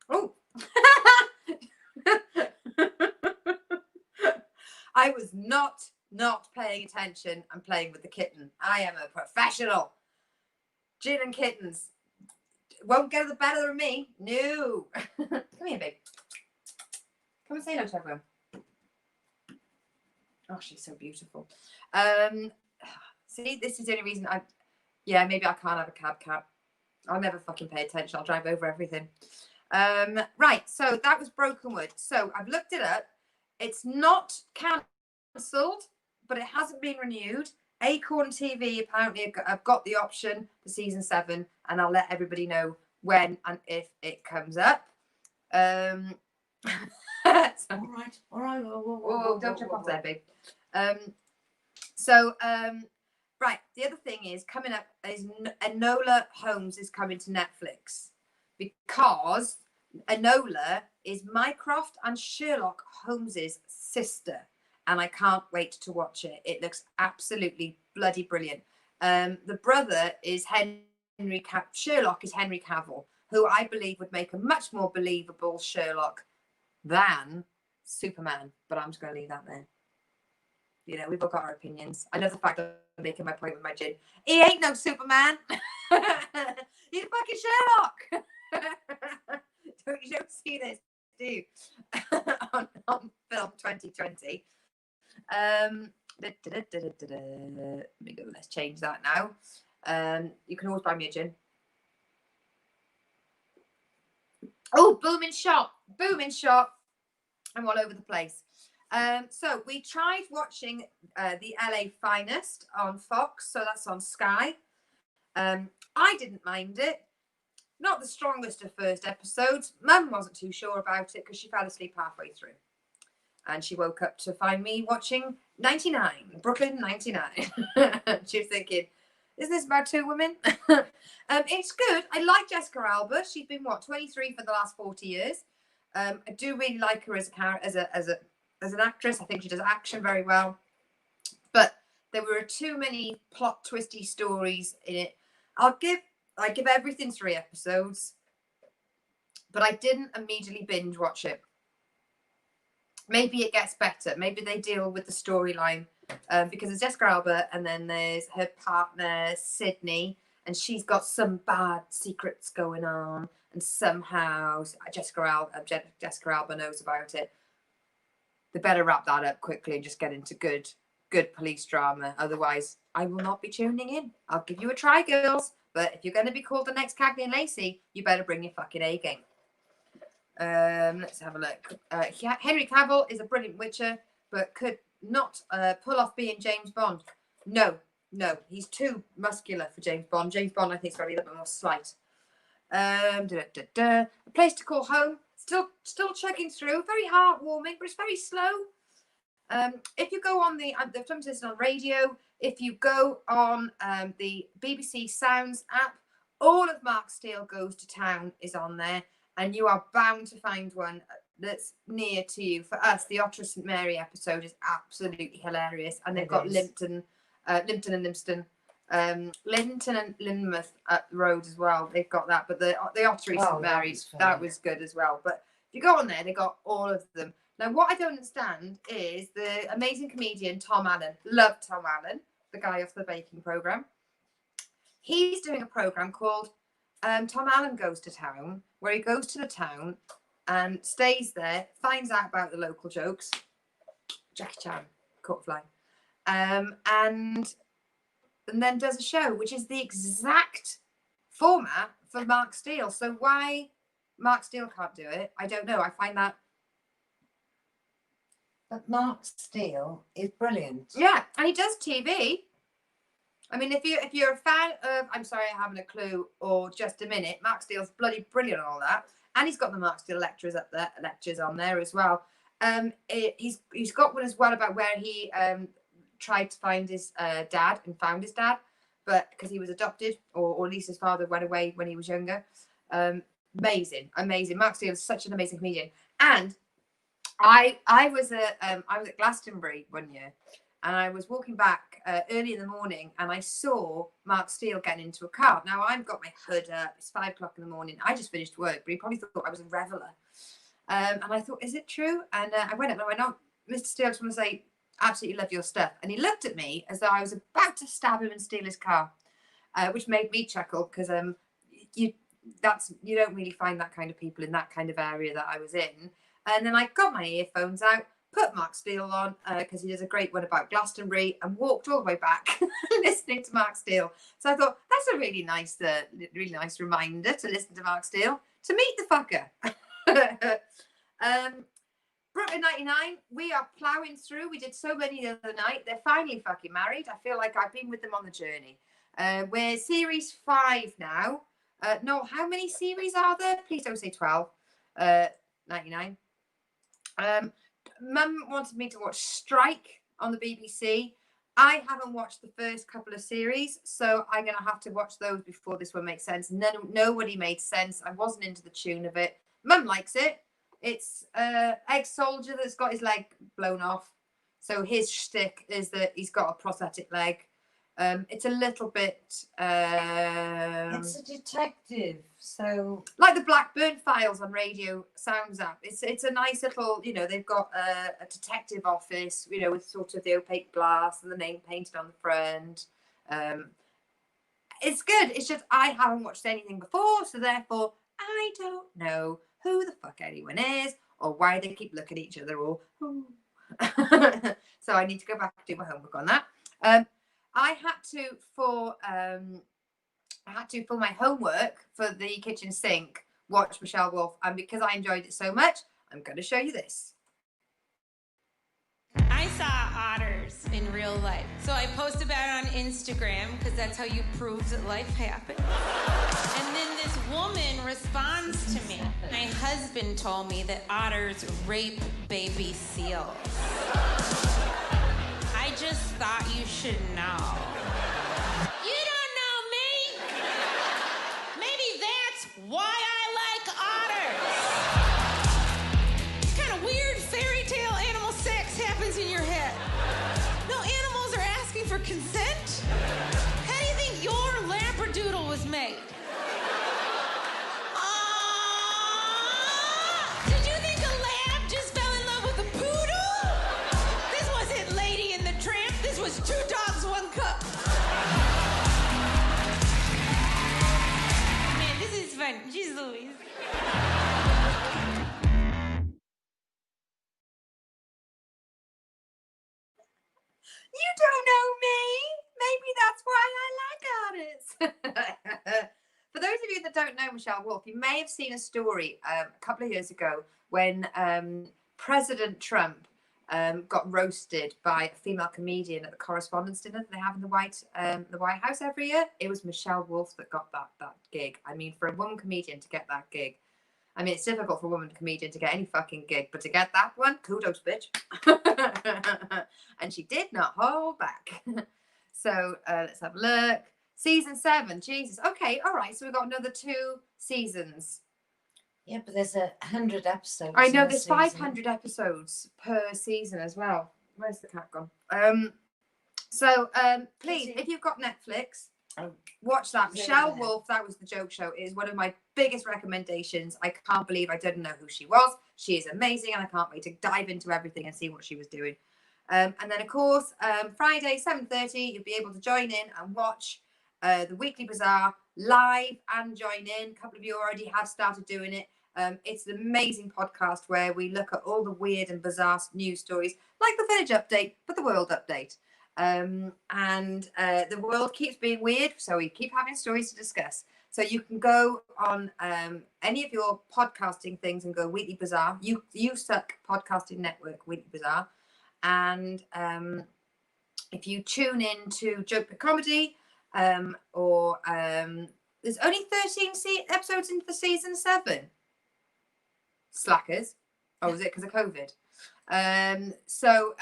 [SPEAKER 1] Oh. I was not paying attention and playing with the kitten. I am a professional. Gin and kittens won't get the better of me. No. Come here, babe. Come and say hello to everyone. Oh, she's so beautiful. See, this is the only reason maybe I can't have a cab cat. I'll never fucking pay attention. I'll drive over everything. Right, so that was Brokenwood. So I've looked it up. It's not cancelled, but it hasn't been renewed. Acorn TV apparently have got the option for season 7, and I'll let everybody know when and if it comes up.
[SPEAKER 3] All right.
[SPEAKER 1] Whoa, don't jump off there, babe. Right, the other thing is coming up is Enola Holmes is coming to Netflix because Enola is Mycroft and Sherlock Holmes's sister, and I can't wait to watch it. It looks absolutely bloody brilliant. The brother is Sherlock is Henry Cavill, who I believe would make a much more believable Sherlock than Superman, but I'm just going to leave that there. You know, we've all got our opinions. I know the fact that I'm making my point with my gin. He ain't no Superman. He's fucking Sherlock. You don't see this, do you? on film 2020. Let me go. Let's change that now. You can always buy me a gin. Oh, booming shop. I'm all over the place. So we tried watching the LA Finest on Fox, so that's on Sky. I didn't mind it. Not the strongest of first episodes. Mum wasn't too sure about it because she fell asleep halfway through. And she woke up to find me watching 99, Brooklyn 99. She was thinking, isn't this about 2 women? It's good. I like Jessica Alba. She's been, 23 for the last 40 years. I do really like her as as an actress. I think she does action very well. But there were too many plot twisty stories in it. I give everything 3 episodes, but I didn't immediately binge watch it. Maybe it gets better. Maybe they deal with the storyline because there's Jessica Alba and then there's her partner Sydney, and she's got some bad secrets going on, and somehow Jessica Alba knows about it. They better wrap that up quickly and just get into good police drama. Otherwise, I will not be tuning in. I'll give you a try, girls. But if you're going to be called the next Cagney and Lacey, you better bring your fucking A game. Let's have a look. Henry Cavill is a brilliant Witcher, but could not pull off being James Bond. No, he's too muscular for James Bond. James Bond, I think, is probably a little bit more slight. A Place to Call Home, still chugging through. Very heartwarming, but it's very slow. If you go on the sometimes it's on radio. If you go on the BBC Sounds app, all of Mark Steele Goes to Town is on there. And you are bound to find one that's near to you. For us, the Otter St Mary episode is absolutely hilarious, and they've got Lympton and Lynmouth Road as well. They've got that, but the Ottery St Mary's that was good as well. But if you go on there, they got all of them. Now, what I don't understand is the amazing comedian Tom Allen. Love Tom Allen, the guy off the baking program. He's doing a program called Tom Allen Goes to Town, where he goes to the town and stays there, finds out about the local jokes. Jackie Chan, caught fly. And then does a show, which is the exact format for Mark Steele. So why Mark Steele can't do it, I don't know. I find that.
[SPEAKER 3] But Mark Steele is brilliant.
[SPEAKER 1] Yeah, and he does TV. I mean, if you're a fan of I'm Sorry I Haven't a Clue or Just a Minute, Mark Steele's bloody brilliant on all that, and he's got the Mark Steele lectures on there as well. He's got one as well about where he tried to find his dad and found his dad, but because he was adopted, or at least his father went away when he was younger. Amazing. Mark Steele is such an amazing comedian, and I was at Glastonbury one year. And I was walking back early in the morning, and I saw Mark Steele getting into a car. Now, I've got my hood up. It's 5 o'clock in the morning. I just finished work, but he probably thought I was a reveller. And I thought, is it true? And I went up and I went, oh, Mr. Steele, I just want to say, absolutely love your stuff. And he looked at me as though I was about to stab him and steal his car, which made me chuckle because you don't really find that kind of people in that kind of area that I was in. And then I got my earphones out, put Mark Steele on because he does a great one about Glastonbury, and walked all the way back listening to Mark Steele. So I thought that's a really nice reminder to listen to Mark Steele, to meet the fucker. Brooklyn 99, we are ploughing through. We did so many the other night. They're finally fucking married. I feel like I've been with them on the journey. We're series 5 now. No, how many series are there? Please don't say 12. 99. Mum wanted me to watch Strike on the BBC. I haven't watched the first couple of series, so I'm going to have to watch those before this one makes sense. Nobody made sense. I wasn't into the tune of it. Mum likes it. It's ex-soldier that's got his leg blown off. So his shtick is that he's got a prosthetic leg. It's a little bit...
[SPEAKER 3] it's a detective, so...
[SPEAKER 1] Like the Blackburn Files on Radio Sounds app. It's a nice little, they've got a detective office, with sort of the opaque glass and the name painted on the front. It's good. It's just I haven't watched anything before, so therefore I don't know who the fuck anyone is or why they keep looking at each other or... So I need to go back and do my homework on that. I had to for my homework for the kitchen sink watch Michelle Wolf, and because I enjoyed it so much, I'm going to show you this.
[SPEAKER 11] I saw otters in real life, so I post about it on Instagram because that's how you prove that life happened. And then this woman responds to me. My husband told me that otters rape baby seals. I just thought you should know. You don't know me. Maybe that's why I like otters. It's kind of weird fairy tale animal sex. Jeez Louise.
[SPEAKER 1] You don't know me. Maybe that's why I like artists. For those of you that don't know Michelle Wolf, you may have seen a story a couple of years ago when President Trump got roasted by a female comedian at the Correspondents' Dinner that they have in the White House every year. It was Michelle Wolf that got that gig. I mean, for a woman comedian to get that gig, I mean, it's difficult for a woman comedian to get any fucking gig, but to get that one, kudos, bitch. And she did not hold back. So let's have a look. Season 7, Jesus. Okay, all right. So we've got another 2 seasons.
[SPEAKER 3] Yeah, but there's 100 episodes.
[SPEAKER 1] I know
[SPEAKER 3] in a
[SPEAKER 1] there's
[SPEAKER 3] season.
[SPEAKER 1] 500 episodes per season as well. Where's the cat gone? So please, if you've got Netflix, watch that. Michelle Wolf, that was the joke show, is one of my biggest recommendations. I can't believe I didn't know who she was. She is amazing, and I can't wait to dive into everything and see what she was doing. And then, of course, Friday, 7:30, you'll be able to join in and watch the Weekly Bazaar live and join in. A couple of you already have started doing it. It's an amazing podcast where we look at all the weird and bizarre news stories, like the Village Update, but the World Update. And the world keeps being weird, so we keep having stories to discuss. So you can go on any of your podcasting things and go Weekly Bazaar. You Suck Podcasting Network, Weekly Bazaar. And if you tune in to Joke Bit Comedy, there's only 13 episodes into the season 7. Slackers. Oh, is it because of COVID? So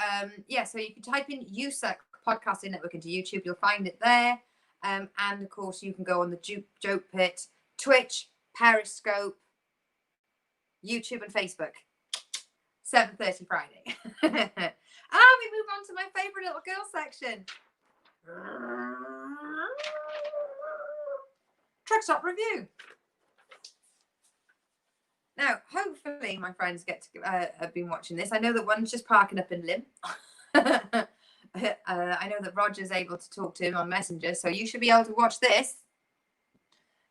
[SPEAKER 1] you can type in You Suck Podcasting Network into YouTube. You'll find it there. And of course, you can go on the Joke Pit, Twitch, Periscope, YouTube, and Facebook. 7:30 Friday. We move on to my favourite little girl section. Truck Stop Review. Now, hopefully my friends have been watching this. I know that one's just parking up in Lim. I know that Roger's able to talk to him on Messenger, so you should be able to watch this.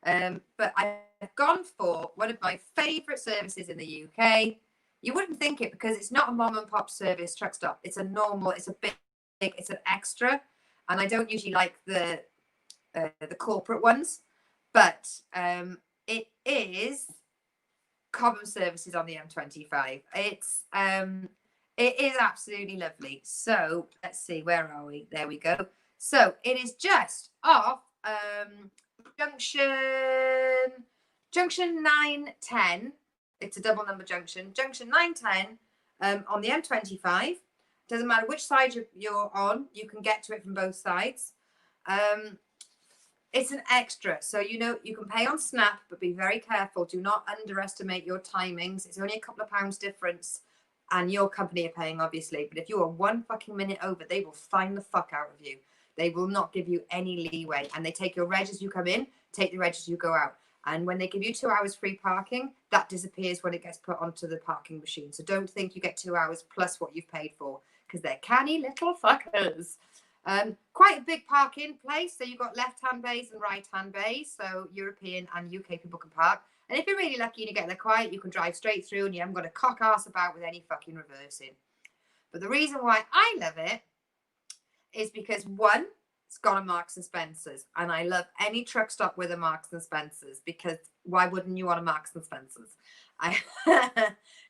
[SPEAKER 1] But I've gone for one of my favourite services in the UK. You wouldn't think it because it's not a mom and pop service truck stop. It's a normal, it's a big, it's an extra. And I don't usually like the corporate ones, but it is Cobham Services on the M25. It is absolutely lovely. So let's see, where are we? There we go. So it is just off junction 910. It's a double number junction. Junction 910 on the M25. Doesn't matter which side you're on, you can get to it from both sides. It's an extra, so you can pay on Snap, but be very careful. Do not underestimate your timings. It's only a couple of pounds difference, and your company are paying, obviously. But if you are 1 fucking minute over, they will fine the fuck out of you. They will not give you any leeway, and they take your reg as you come in, take the reg as you go out. And when they give you 2 hours free parking, that disappears when it gets put onto the parking machine. So don't think you get 2 hours plus what you've paid for, because they're canny little fuckers. Quite a big parking place. So you've got left-hand bays and right-hand bays. So European and UK people can park. And if you're really lucky and you get there quiet, you can drive straight through and you haven't got to cock ass about with any fucking reversing. But the reason why I love it is because, one, it's got a Marks and Spencer's, and I love any truck stop with a Marks and Spencer's, because why wouldn't you want a Marks and Spencer's?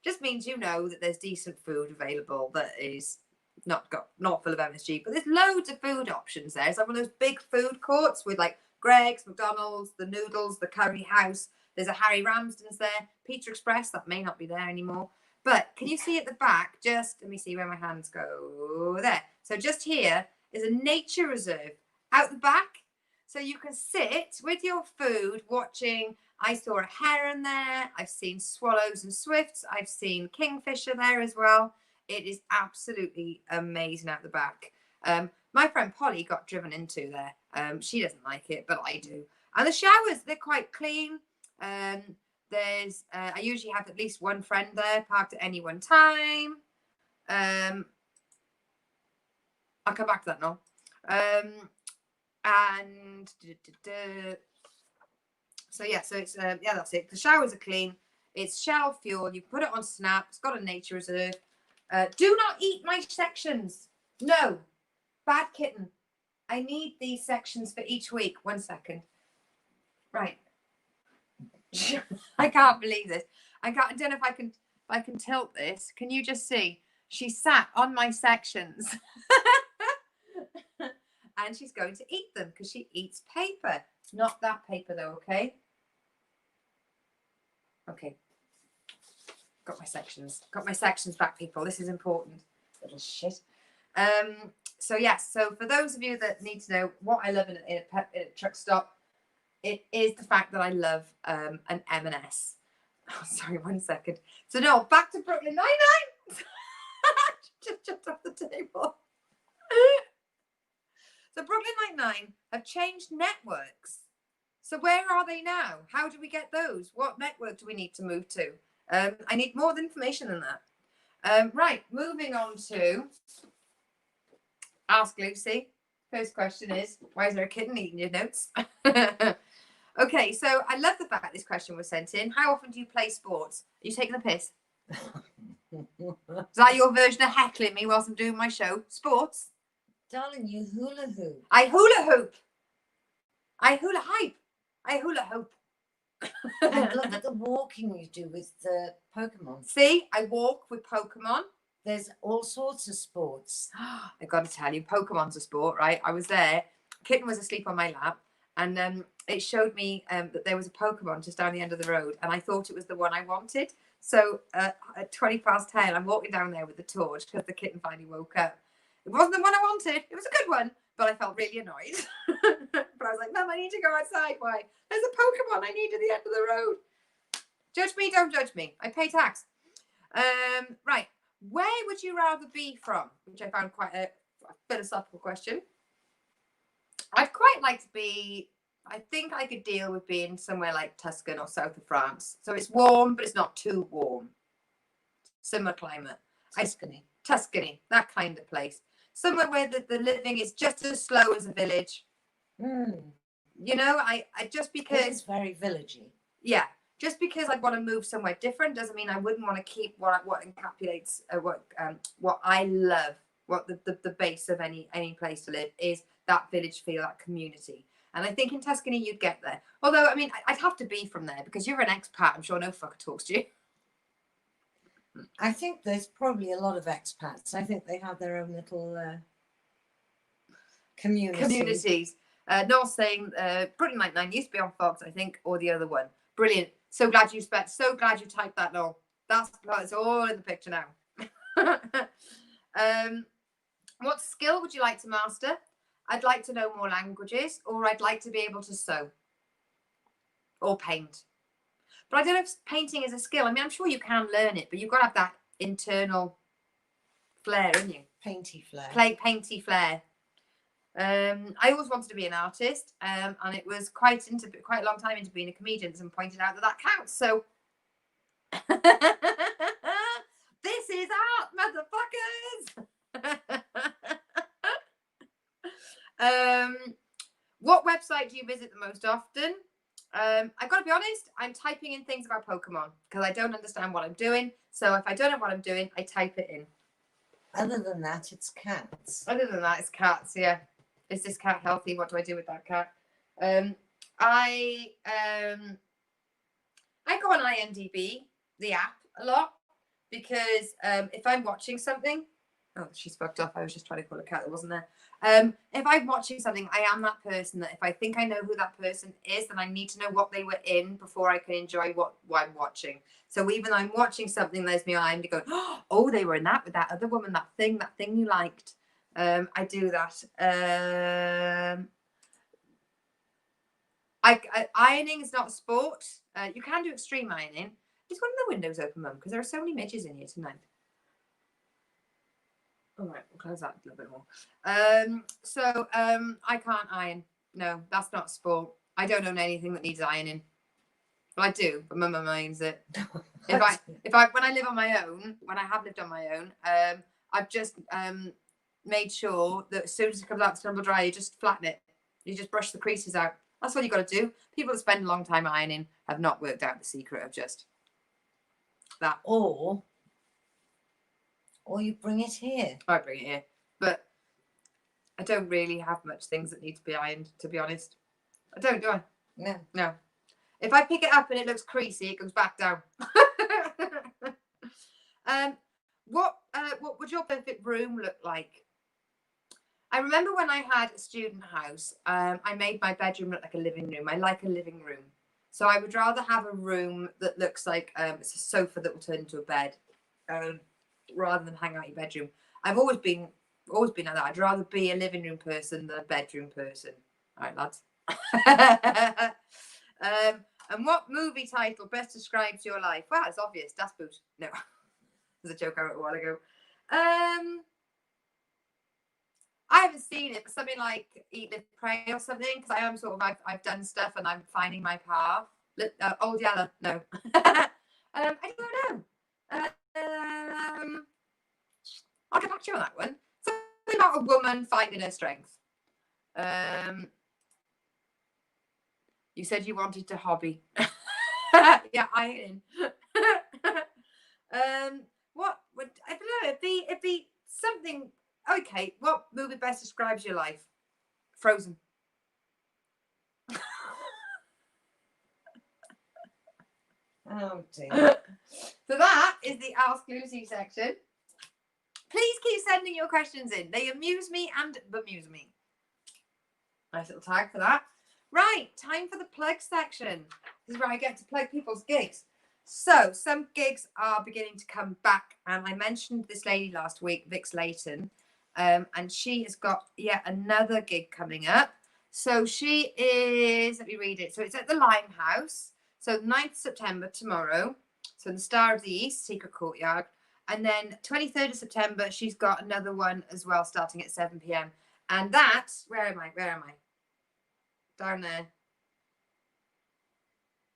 [SPEAKER 1] Just means that there's decent food available that is not full of MSG, but there's loads of food options there. It's like one of those big food courts with like Greggs, McDonald's, the Noodles, the Curry House. There's a Harry Ramsden's there, Pizza Express, that may not be there anymore. But can you see at the back, just let me see where my hands go, there. So just here is a nature reserve out the back. So you can sit with your food watching. I saw a heron there. I've seen swallows and swifts. I've seen kingfisher there as well. It is absolutely amazing out the back. My friend Polly got driven into there. She doesn't like it, but I do. And the showers, they're quite clean. I usually have at least one friend there parked at any one time. I'll come back to that now. So yeah, so it's yeah, that's it. The showers are clean. It's shell fuel. You put it on Snap. It's got a nature reserve. Do not eat my sections. No, bad kitten. I need these sections for each week. 1 second. Right. I can't believe this. I don't know if I can tilt this. Can you just see? She sat on my sections. And she's going to eat them because she eats paper. Not that paper though, okay? Okay. Got my sections. Got my sections back, people. This is important. Little shit. So yes, so for those of you that need to know what I love in a truck stop, it is the fact that I love an M&S. Oh, sorry, 1 second. So no, back to Brooklyn Nine-Nine. Just jumped off the table. So Brooklyn Nine-Nine have changed networks. So where are they now? How do we get those? What network do we need to move to? I need more information than that. Right, moving on to Ask Lucy. First question is, why is there a kitten eating your notes? Okay, so I love the fact this question was sent in. How often do you play sports? Are you taking the piss? Is that your version of heckling me whilst I'm doing my show? Sports?
[SPEAKER 3] Darling, you hula hoop.
[SPEAKER 1] I hula hoop. I hula hype. I hula hoop.
[SPEAKER 3] And look at the walking you do with the Pokemon.
[SPEAKER 1] See, I walk with Pokemon.
[SPEAKER 3] There's all sorts of sports.
[SPEAKER 1] I got to tell you, Pokemon's a sport, right? I was there. Kitten was asleep on my lap. And it showed me that there was a Pokemon just down the end of the road. And I thought it was the one I wanted. So at 20 past 10, I'm walking down there with the torch because the kitten finally woke up. It wasn't the one I wanted. It was a good one. But I felt really annoyed. But I was like, Mum, I need to go outside. Why? There's a Pokemon I need at the end of the road. Judge me, don't judge me. I pay tax. Right. Where would you rather be from? Which I found quite a philosophical question. I'd quite like to be, I think I could deal with being somewhere like Tuscan or south of France. So it's warm, but it's not too warm. Similar climate. Tuscany, that kind of place. Somewhere where the living is just as slow as a village. You know, I just because
[SPEAKER 3] it's very villagey.
[SPEAKER 1] Yeah, just because I'd want to move somewhere different doesn't mean I wouldn't want to keep what encapsulates what I love. What the base of any place to live is that village feel, that community. And I think in Tuscany you'd get there. Although I mean, I'd have to be from there because you're an expat. I'm sure no fucker talks to you.
[SPEAKER 3] I think there's probably a lot of expats. I think they have their own little communities.
[SPEAKER 1] Noel's saying Brooklyn Nine-Nine used to be on Fox, I think, or the other one. Brilliant. So glad you typed that, Noel. That's all in the picture now. What skill would you like to master? I'd like to know more languages, or I'd like to be able to sew or paint. But I don't know if painting is a skill. I mean, I'm sure you can learn it, but you've got to have that internal flair in you.
[SPEAKER 3] Painty flair.
[SPEAKER 1] Painty flair. I always wanted to be an artist, and it was quite a long time into being a comedian, and pointed out that counts. So this is art, motherfuckers. What website do you visit the most often? I've got to be honest, I'm typing in things about Pokemon because I don't understand what I'm doing. So if I don't know what I'm doing, I type it in.
[SPEAKER 3] Other than that, it's cats.
[SPEAKER 1] Other than that, it's cats, yeah. Is this cat healthy? What do I do with that cat? I go on IMDb, the app, a lot because if I'm watching something, oh, she's fucked up. I was just trying to call a cat that wasn't there. If I'm watching something, I am that person that if I think I know who that person is, then I need to know what they were in before I can enjoy what I'm watching. So even though I'm watching something, there's me on IMDb going, oh, they were in that with that other woman, that thing you liked. I do that. Ironing is not a sport. You can do extreme ironing. Is one of the windows open, Mum? Because there are so many midges in here tonight. All right, we'll close that a little bit more. I can't iron. No, that's not sport. I don't own anything that needs ironing. Well, I do, but Mum irons it. When I live on my own, when I have lived on my own, I've just made sure that as soon as it comes out to tumble dry, you just flatten it. You just brush the creases out. That's all you got to do. People that spend a long time ironing have not worked out the secret of just that.
[SPEAKER 3] Or you bring it here.
[SPEAKER 1] I bring it here, but I don't really have much things that need to be ironed, to be honest. I don't, do I?
[SPEAKER 3] No.
[SPEAKER 1] If I pick it up and it looks creasy, it goes back down. What would your perfect room look like? I remember when I had a student house, I made my bedroom look like a living room. I like a living room. So I would rather have a room that looks like it's a sofa that will turn into a bed, rather than hang out your bedroom. I've always been like that. I'd rather be a living room person than a bedroom person. All right, lads. And what movie title best describes your life? Well, it's obvious. Das Boot. No, there's a joke I wrote a while ago. I haven't seen it, but something like Eat, Live, Pray or something, because I am sort of, I've done stuff and I'm finding my path. Old Yeller, no. I don't know. I'll get back to you on that one. Something about a woman finding her strength. You said you wanted to hobby. Yeah, ironing. What would, I don't know, it'd be something. Okay, what movie best describes your life? Frozen.
[SPEAKER 3] Oh dear.
[SPEAKER 1] So that is the Ask Lucy section. Please keep sending your questions in. They amuse me and bemuse me. Nice little tag for that. Right, time for the plug section. This is where I get to plug people's gigs. So some gigs are beginning to come back, and I mentioned this lady last week, Vix Layton, and she has got yet another gig coming up. So she is, let me read it. So it's at the Limehouse. So 9th September, tomorrow. So the Star of the East, Secret Courtyard. And then 23rd of September, she's got another one as well, starting at 7 p.m. And that's, where am I? Down there.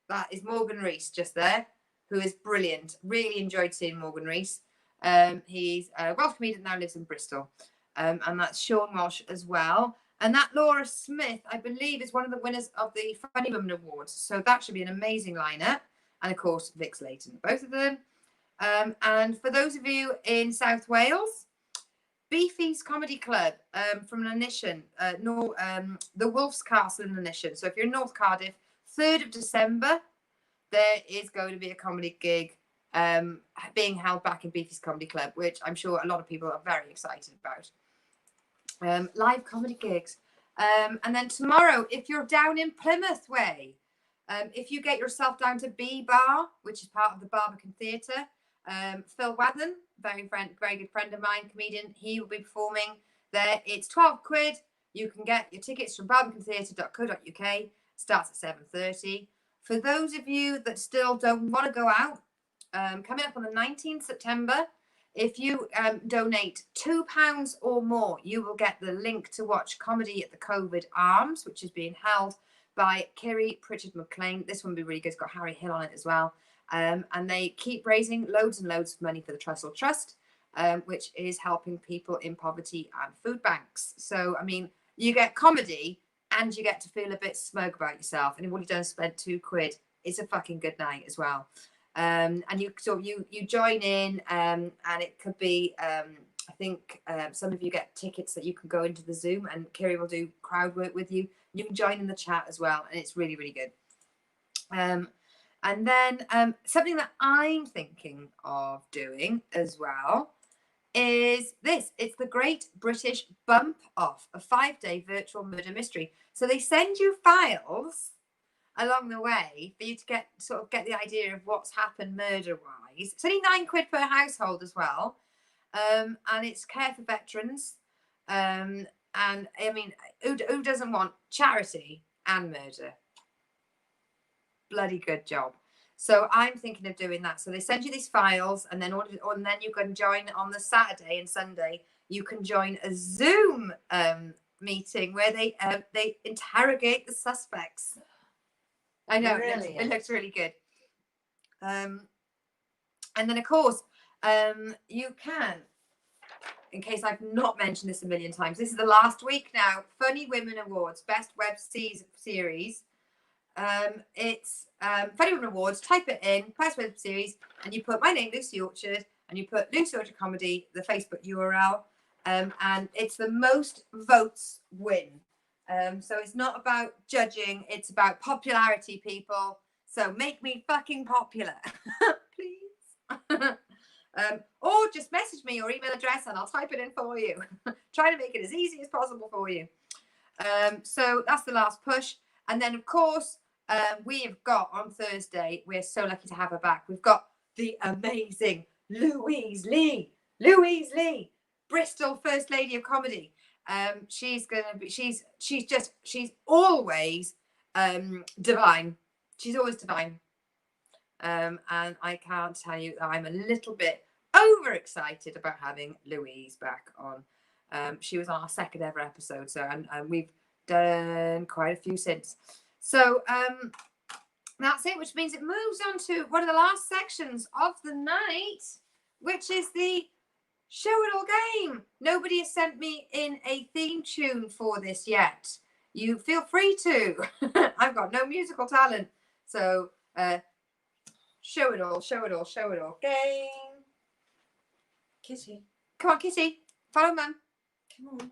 [SPEAKER 1] That is Morgan Rees just there, who is brilliant. Really enjoyed seeing Morgan Rees. He's a Welsh comedian that now lives in Bristol. And that's Sean Walsh as well. And that Laura Smith, I believe, is one of the winners of the Funny Woman Awards. So that should be an amazing lineup. And of course, Vix Layton, both of them. And for those of you in South Wales, Beefy's Comedy Club from Lanishan, the Wolf's Castle in Lanishan. So if you're in North Cardiff, 3rd of December, there is going to be a comedy gig being held back in Beefy's Comedy Club, which I'm sure a lot of people are very excited about. Live comedy gigs. And then tomorrow, if you're down in Plymouth way, if you get yourself down to B Bar, which is part of the Barbican Theatre, Phil Wathen, very good friend of mine, comedian, he will be performing there. It's 12 quid. You can get your tickets from barbicantheatre.co.uk. Starts at 7:30. For those of you that still don't want to go out, coming up on the 19th September, if you donate £2 or more, you will get the link to watch Comedy at the COVID Arms, which is being held by Kiri Pritchard McLean. This one will be really good. It's got Harry Hill on it as well. And they keep raising loads and loads of money for the Trussell Trust, which is helping people in poverty and food banks. So, I mean, you get comedy and you get to feel a bit smug about yourself. And all you've done is spent £2. It's a fucking good night as well. And you join in, and it could be, I think some of you get tickets that you can go into the Zoom, and Kiri will do crowd work with you. You can join in the chat as well, and it's really, really good. And then something that I'm thinking of doing as well is this. It's the Great British Bump Off, a 5-day virtual murder mystery. So they send you files along the way for you to get the idea of what's happened murder-wise. It's only £9 per household as well. And it's care for veterans. And I mean, who doesn't want charity and murder? Bloody good job. So I'm thinking of doing that. So they send you these files, and then you can join on the Saturday and Sunday. You can join a Zoom meeting where they interrogate the suspects. I know, it looks really good. And then of course you can in case I've not mentioned this a million times, this is the last week now. Funny Women Awards, Best Web Series. It's Funny Women Awards. Type it in, Best Web Series, and you put my name, Lucy Orchard, and you put Lucy Orchard Comedy, the Facebook URL, and it's the most votes win. So it's not about judging, it's about popularity, people. So make me fucking popular, please. Or just message me your email address and I'll type it in for you. Try to make it as easy as possible for you. So that's the last push. And then, of course, we've got on Thursday, we're so lucky to have her back. We've got the amazing Louise Lee. Louise Lee, Bristol First Lady of Comedy. She's always divine. She's always divine. And I can't tell you that I'm a little bit overexcited about having Louise back on. She was on our second ever episode, so and we've done quite a few since. So that's it, which means it moves on to one of the last sections of the night, which is the Show It All game. Nobody has sent me in a theme tune for this yet. You feel free to. I've got no musical talent. So show it all, show it all, show it all. Game.
[SPEAKER 3] Kitty.
[SPEAKER 1] Come on, Kitty. Follow Mum.
[SPEAKER 3] Come on.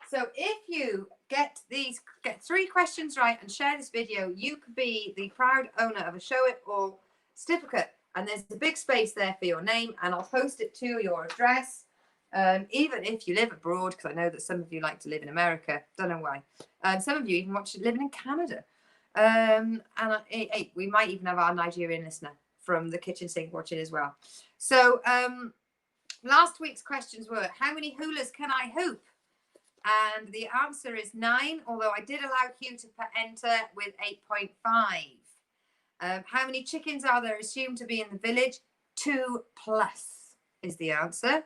[SPEAKER 1] So if you get 3 questions right and share this video, you could be the proud owner of a Show It All certificate. And there's a big space there for your name, and I'll post it to your address. Even if you live abroad, because I know that some of you like to live in America. Don't know why. Some of you even watch living in Canada. We might even have our Nigerian listener from the kitchen sink watching as well. So last week's questions were, how many hulas can I hoop? And the answer is 9, although I did allow Hugh to enter with 8.5. How many chickens are there assumed to be in the village? 2+ is the answer.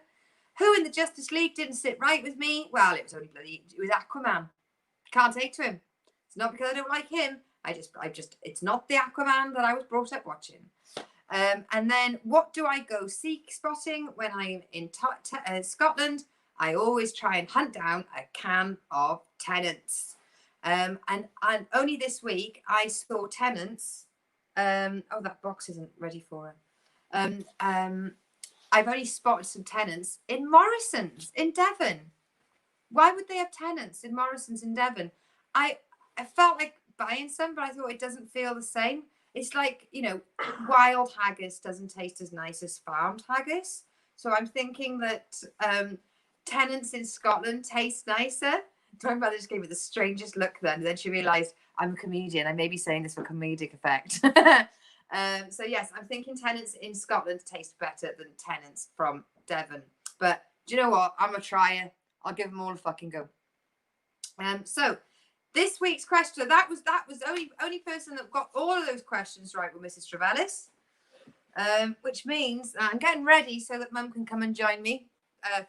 [SPEAKER 1] Who in the Justice League didn't sit right with me? Well, it was Aquaman. Can't take to him. It's not because I don't like him. It's not the Aquaman that I was brought up watching. And then, what do I go seek spotting when I'm in Scotland? I always try and hunt down a can of Tennent's. And only this week I saw Tennent's. Oh, that box isn't ready for it. I've only spotted some Tennent's in Morrison's in Devon. Why would they have Tennent's in Morrison's in Devon? I felt like buying some, but I thought it doesn't feel the same. It's like, wild haggis doesn't taste as nice as farmed haggis. So I'm thinking that Tennent's in Scotland taste nicer. My mother just gave me the strangest look then. And then she realised I'm a comedian. I may be saying this for comedic effect. So yes, I'm thinking Tennent's in Scotland taste better than Tennent's from Devon. But do you know what? I'm a trier. I'll give them all a fucking go. So this week's question, that was only person that got all of those questions right with Mrs. Trevellis. Which means I'm getting ready so that Mum can come and join me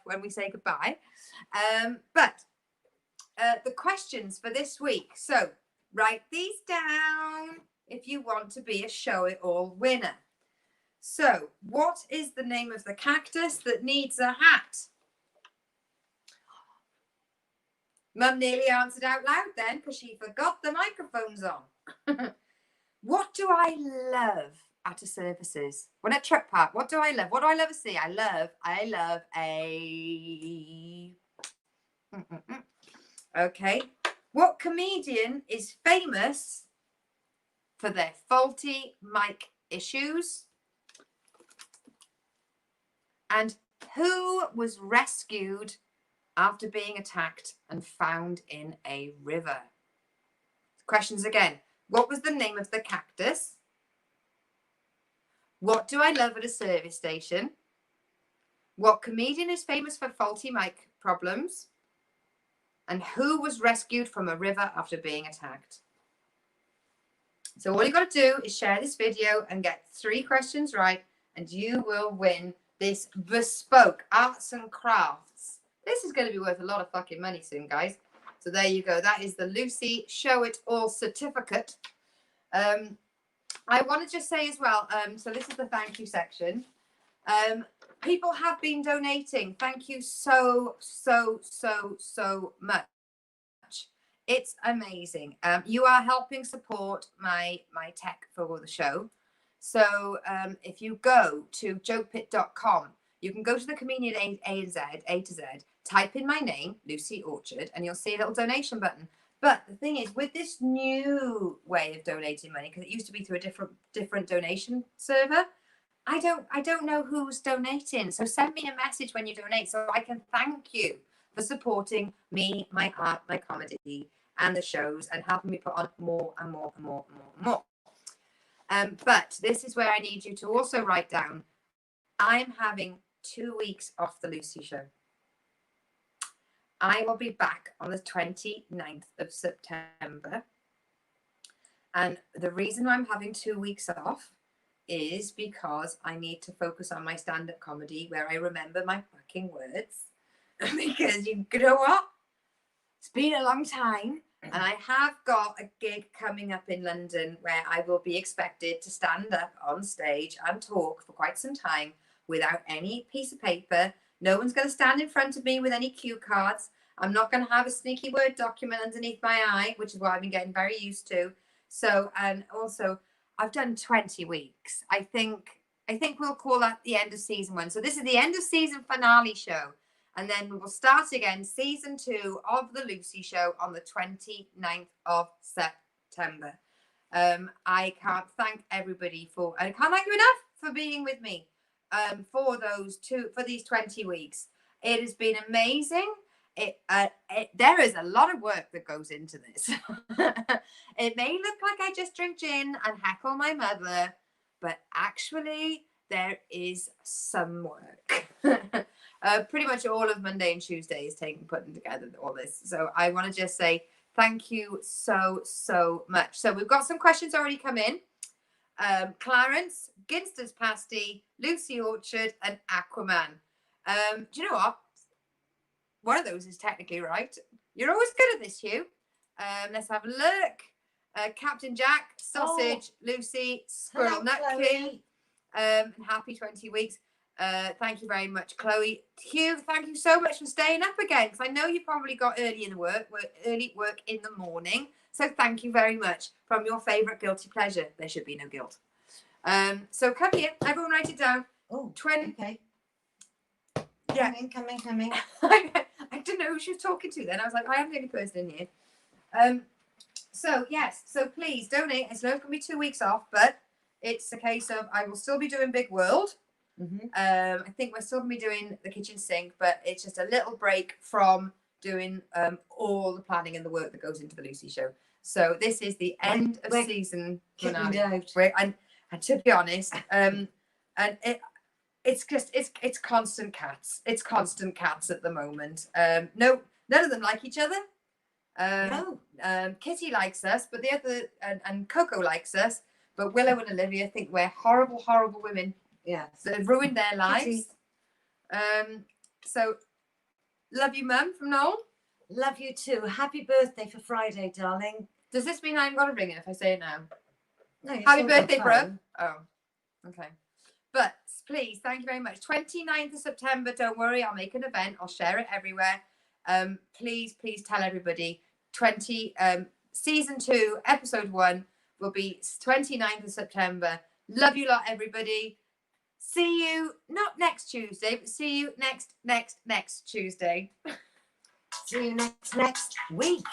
[SPEAKER 1] when we say goodbye. But the questions for this week. So write these down if you want to be a Show It All winner. So what is the name of the cactus that needs a hat? Mum nearly answered out loud then because she forgot the microphone's on. What do I love at a services? When at truck park, what do I love? What do I love to see? I love a... Okay. What comedian is famous for their faulty mic issues? And who was rescued after being attacked and found in a river? Questions again. What was the name of the cactus? What do I love at a service station? What comedian is famous for faulty mic problems? And who was rescued from a river after being attacked? So all you got to do is share this video and get 3 questions right, and you will win this bespoke arts and crafts. This is going to be worth a lot of fucking money soon, guys. So there you go. That is the Lucy Show It All certificate. I want to just say as well, so this is the thank you section. people have been donating. Thank you so much. It's amazing. You are helping support my tech for the show. So if you go to jokepit.com, you can go to the Comedian A to Z, type in my name, Lucy Orchard, and you'll see a little donation button. But the thing is, with this new way of donating money, because it used to be through a different donation server, I don't know who's donating. So send me a message when you donate so I can thank you for supporting me, my art, my comedy, and the shows, and helping me put on more and more and more and more and more. But this is where I need you to also write down, I'm having 2 weeks off the Lucy Show. I will be back on the 29th of September. And the reason I'm having 2 weeks off is because I need to focus on my stand-up comedy where I remember my fucking words. Because you know what? It's been a long time. And I have got a gig coming up in London where I will be expected to stand up on stage and talk for quite some time without any piece of paper. No one's going to stand in front of me with any cue cards. I'm not going to have a sneaky Word document underneath my eye, which is what I've been getting very used to. So, and also, I've done 20 weeks. I think we'll call that the end of season 1. So this is the end of season finale show. And then we will start again season 2 of the Lucy Show on the 29th of September. I can't thank everybody I can't thank you enough for being with me for these 20 weeks. It has been amazing. There is a lot of work that goes into this. It may look like I just drink gin and heckle my mother, but actually there is some work. Pretty much all of Monday and Tuesday is putting together all this. So I want to just say thank you so much. So we've got some questions already come in. Clarence, Ginster's Pasty, Lucy Orchard, and Aquaman. Do you know what? One of those is technically right. You're always good at this, Hugh. Let's have a look. Captain Jack, Sausage, Lucy, Squirrel Nutkin, and happy 20 weeks. Thank you very much, Chloe. Hugh, thank you so much for staying up again, because I know you probably got early work in the morning. So thank you very much. From your favourite guilty pleasure. There should be no guilt. So come here. Everyone write it down.
[SPEAKER 3] Oh,
[SPEAKER 1] 20.
[SPEAKER 3] Okay.
[SPEAKER 1] Yeah.
[SPEAKER 3] Coming.
[SPEAKER 1] I didn't know who she was talking to then. I was like, I am the only person in here. So yes, so please donate. It's only going to be 2 weeks off, but it's a case of I will still be doing Big World. I think we're still going to be doing the kitchen sink, but it's just a little break from doing all the planning and the work that goes into the Lucy Show. So this is the end of season finale. And to be honest, and it's constant cats. It's constant cats at the moment. No, none of them like each other. No. Kitty likes us, but the other and Coco likes us, but Willow and Olivia think we're horrible women.
[SPEAKER 3] Yes.
[SPEAKER 1] That have ruined their lives. So love you, Mum, from Noel.
[SPEAKER 3] Love you too. Happy birthday for Friday, darling.
[SPEAKER 1] Does this mean I'm gonna ring it if I say it now?
[SPEAKER 3] No,
[SPEAKER 1] happy birthday, bro. Oh, okay. But please, thank you very much. 29th of September, don't worry, I'll make an event. I'll share it everywhere. Please tell everybody. Season 2, episode 1 will be 29th of September. Love you lot, everybody. See you not next Tuesday, but see you next Tuesday.
[SPEAKER 3] See you next week.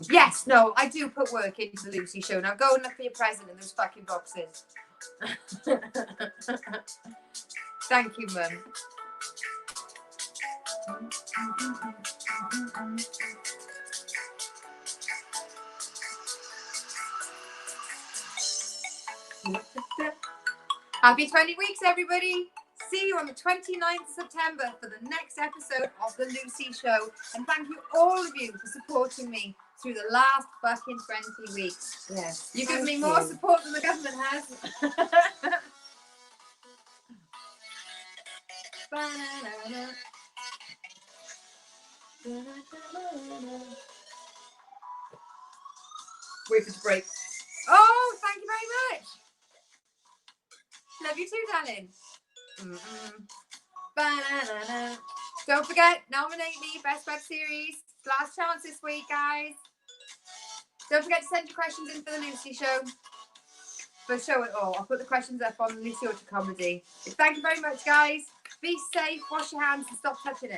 [SPEAKER 1] Yes, no, I do put work into the Lucy Show. Now go and look for your present in those fucking boxes. Thank you, Mum. Happy 20 weeks, everybody. See you on the 29th of September for the next episode of The Lucy Show. And thank you, all of you, for supporting me through the last fucking 20 weeks.
[SPEAKER 3] Yes.
[SPEAKER 1] You've given me more support than the government has. Wait for it to break. Oh, thank you very much. Love you too, darling. Ba-na-na-na. Don't forget, nominate me Best Web Series. Last chance this week, guys. Don't forget to send your questions in for the Lucy Show. For Show It All. I'll put the questions up on Lucy Ultra Comedy. Thank you very much, guys. Be safe, wash your hands, and stop touching it.